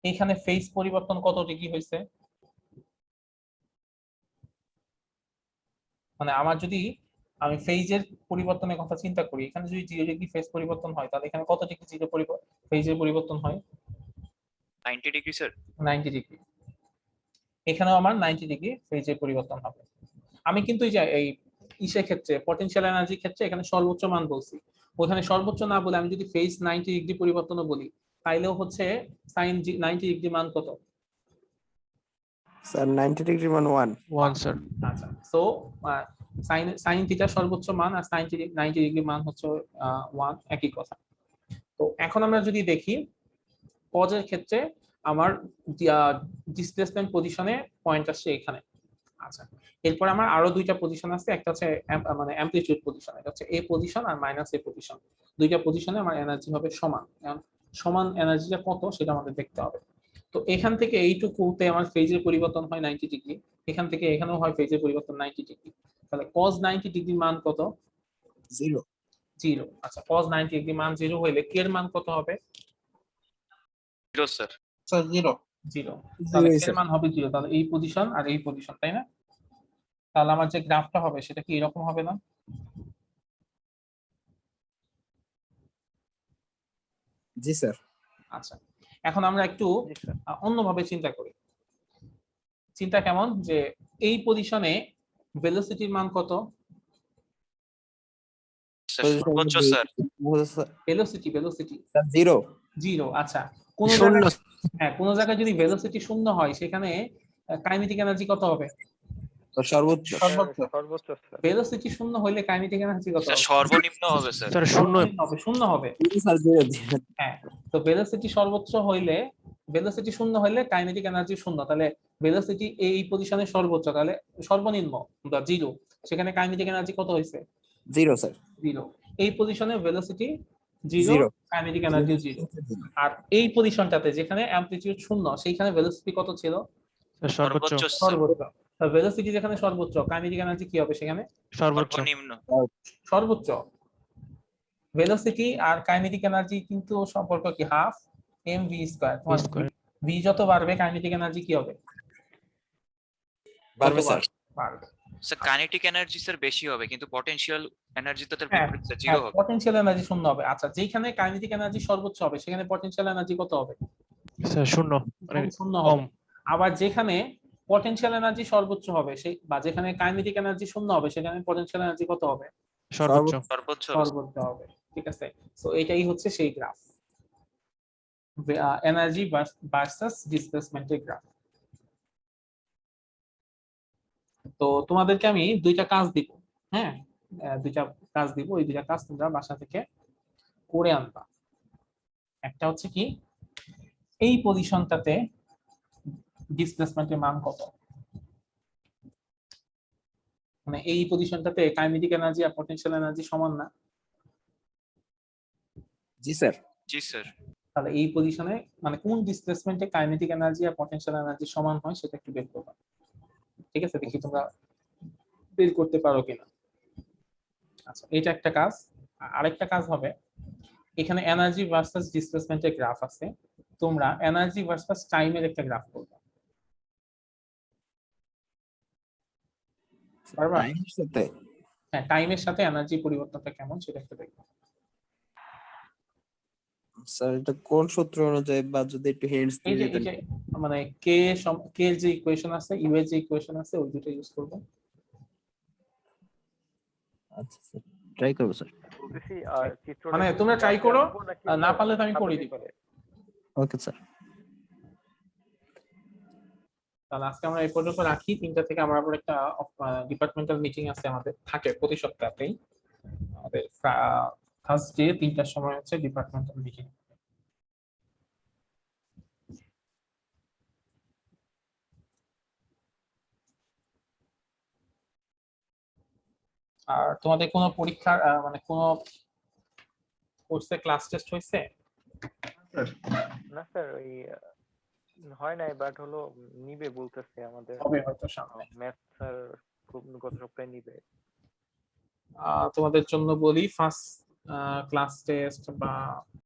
এখানে ফেজ পরিবর্তন কত ডিগ্রি হয়েছে? মানে আমার যদি আমি ফেজের পরিবর্তনের কথা চিন্তা করি, এখানে যদি 0 ডিগ্রি ফেজ পরিবর্তন হয় তাহলে এখানে কত ডিগ্রি ফেজের পরিবর্তন হয়? 90 ডিগ্রি স্যার। 90 ডিগ্রি। এখানেও আমার 90 ডিগ্রি ফেজের পরিবর্তন হবে। আমি কিন্তু এই ইসের ক্ষেত্রে পটেনশিয়াল এনার্জির ক্ষেত্রে এখানে সর্বোচ্চ মান বলছি, ওখানে সর্বোচ্চ না বলে আমি যদি ফেজ 90 ডিগ্রি পরিবর্তনও বলি তাইলেও হচ্ছে সাইন 90 ডিগ্রি মান কত? স্যার 90 ডিগ্রি মান 1 স্যার। আচ্ছা, সো সাইন থিটা সর্বোচ্চ মান আর সাইন 90 ডিগ্রি মান হচ্ছে 1, একই কথা। তো এখন আমরা যদি দেখি cos এর ক্ষেত্রে আমার ডিসপ্লেসমেন্ট পজিশনে পয়েন্ট আসছে এখানে। আচ্ছা, এরপর আমার আরো দুইটা পজিশন আছে, একটা হচ্ছে মানে অ্যামপ্লিটিউড পজিশন, এটা হচ্ছে এ পজিশন আর মাইনাস এ পজিশন। দুইটা পজিশনে আমার এনার্জি হবে সমান। সমান এনার্জিটা কত সেটা আমাদের দেখতে হবে। তো এখান থেকে এইটুকুতে আমার ফেজের পরিবর্তন হয় 90 ডিগ্রি, এখান থেকে এখানেও হয় ফেজের পরিবর্তন 90 ডিগ্রি। তাহলে cos 90 ডিগ্রির মান কত? 0। 0। আচ্ছা, cos 90 ডিগ্রি মান 0 হইলে কে এর মান কত হবে? 0 স্যার। স্যার 0। 0। তাহলে কে এর মান হবে 0। তাহলে এই পজিশন আর এই পজিশন, তাই না? তাহলে আমার যে গ্রাফটা হবে সেটা কি এরকম হবে না? জি স্যার। আচ্ছা, এখন আমরা একটু অন্যভাবে চিন্তা করি। চিন্তা কেমন, যে এই পজিশনে ভেলোসিটির মান কত? সর্বোচ্চ স্যার। Velocity sir 0। 0। আচ্ছা, কোন জায়গায়, হ্যাঁ, কোন জায়গায় যদি ভেলোসিটি 0 হয় সেখানে কাইনেটিক এনার্জি কত হবে? তো সর্বোচ্চ সর্বোচ্চ ভেলোসিটি শূন্য হইলে কাইনেটিক এনার্জি কত স্যার হবে? সর্বনিম্ন হবে স্যার সর্বনিম্ন হবে, শূন্য হবে। স্যার হ্যাঁ, তো ভেলোসিটি সর্বোচ্চ হইলে, ভেলোসিটি শূন্য হইলে কাইনেটিক এনার্জি শূন্য, তাহলে ভেলোসিটি এই পজিশনে সর্বোচ্চ, তাহলে সর্বনিম্ন বা জিরো, সেখানে কাইনেটিক এনার্জি কত হইছে? 0 স্যার। জিরো। এই পজিশনে velocity zero, Zero. Kinetic energy zero. আর এই পজিশনটাতে যেখানে অ্যামপ্লিটিউড শূন্য, সেইখানে ভেলোসিটি কত ছিল? সর্বোচ্চ সর্বোচ্চ। ভেলোসিটি যেখানে সর্বোচ্চ, কাইনেটিক এনার্জি কি হবে সেখানে? সর্বনিম্ন সর্বোচ্চ। ভেলোসিটি আর কাইনেটিক এনার্জি কিন্তু সম্পর্ক কি? Half m v square. V যত বাড়বে কাইনেটিক এনার্জি কি হবে? বাড়বে স্যার। বাড়বে। স্যার কাইনেটিক এনার্জি স্যার বেশি হবে কিন্তু পটেনশিয়াল এনার্জি তো তার হ্যাঁ, বিপরীত জিরো হবে। পটেনশিয়াল এনার্জি শূন্য হবে। আচ্ছা, যেখানে কাইনেটিক এনার্জি সর্বোচ্চ হবে সেখানে পটেনশিয়াল এনার্জি কত হবে? স্যার শূন্য শূন্য হবে। আবার যেখানে পটেনশিয়াল এনার্জি সর্বোচ্চ হবে সেই, বা যেখানে কাইনেটিক এনার্জি শূন্য হবে সেখানে পটেনশিয়াল এনার্জি কত হবে? সর্বোচ্চ সর্বোচ্চ হবে। ঠিক আছে, সো এটাই হচ্ছে সেই গ্রাফ, এনার্জি ভার্সাস ডিসপ্লেসমেন্টের গ্রাফ। তো তোমাদেরকে আমি দুইটা কাজ দিব, হ্যাঁ, দুইটা কাজ দিব, ওই দুইটা কাজ তোমরা বাসা থেকে করে আনবা। একটা হচ্ছে কি, এই পজিশনটাতে ডিসপ্লেসমেন্টের মান কত, মানে এই পজিশনটাতে কাইনেটিক এনার্জি আর পটেনশিয়াল এনার্জি সমান না? জি স্যার। জি স্যার। তাহলে এই পজিশনে মানে কোন ডিসপ্লেসমেন্টে কাইনেটিক এনার্জি আর পটেনশিয়াল এনার্জি সমান হয় সেটা একটু বের করবা। ঠিক আছে, দেখি তোমরা বের করতে পারো কিনা। আচ্ছা, এটা একটা কাজ। আরেকটা কাজ হবে, এখানে এনার্জি ভার্সাস ডিসপ্লেসমেন্টের গ্রাফ আছে, তোমরা এনার্জি ভার্সাস টাইমের একটা গ্রাফ করবে। পারবা? টাইমের সাথে? হ্যাঁ, টাইমের সাথে এনার্জি পরিবর্তনটা কেমন সেটা একটু দেখো। স্যার এটা কোন সূত্র অনুযায়ী, বা যদি একটু হিন্টস এই দিয়ে যে দিতেন। মানে কে এর যে ইকুয়েশন আছে, ইউ এর যে ইকুয়েশন আছে, ওই দুটো ইউজ করব। আচ্ছা স্যার, ট্রাই করব স্যার। মানে তোমরা ট্রাই করো, না পারলে তো আমি করে দিব। Okay sir. তাহলে আজকে আমরা এই পর্যন্ত রাখি। 3টা থেকে আমরা আবার একটা ডিপার্টমেন্টাল মিটিং আছে, আমাদের থাকে প্রতি সপ্তাহেই, আমাদের থার্সডে 3টার সময় হচ্ছে ডিপার্টমেন্টাল মিটিং। আর তোমাদের কোনো পরীক্ষার মানে কোনো কোর্সে ক্লাস টেস্ট হয়েছে? না স্যার, ওই হয় নাই, বাট হলো নিবে বলতেছে আমাদের, হবে হয়তো সামনে। ম্যাথ স্যার খুব গত সপ্তাহে নিবে। তোমাদের জন্য বলি, ফার্স্ট ক্লাস টেস্ট বা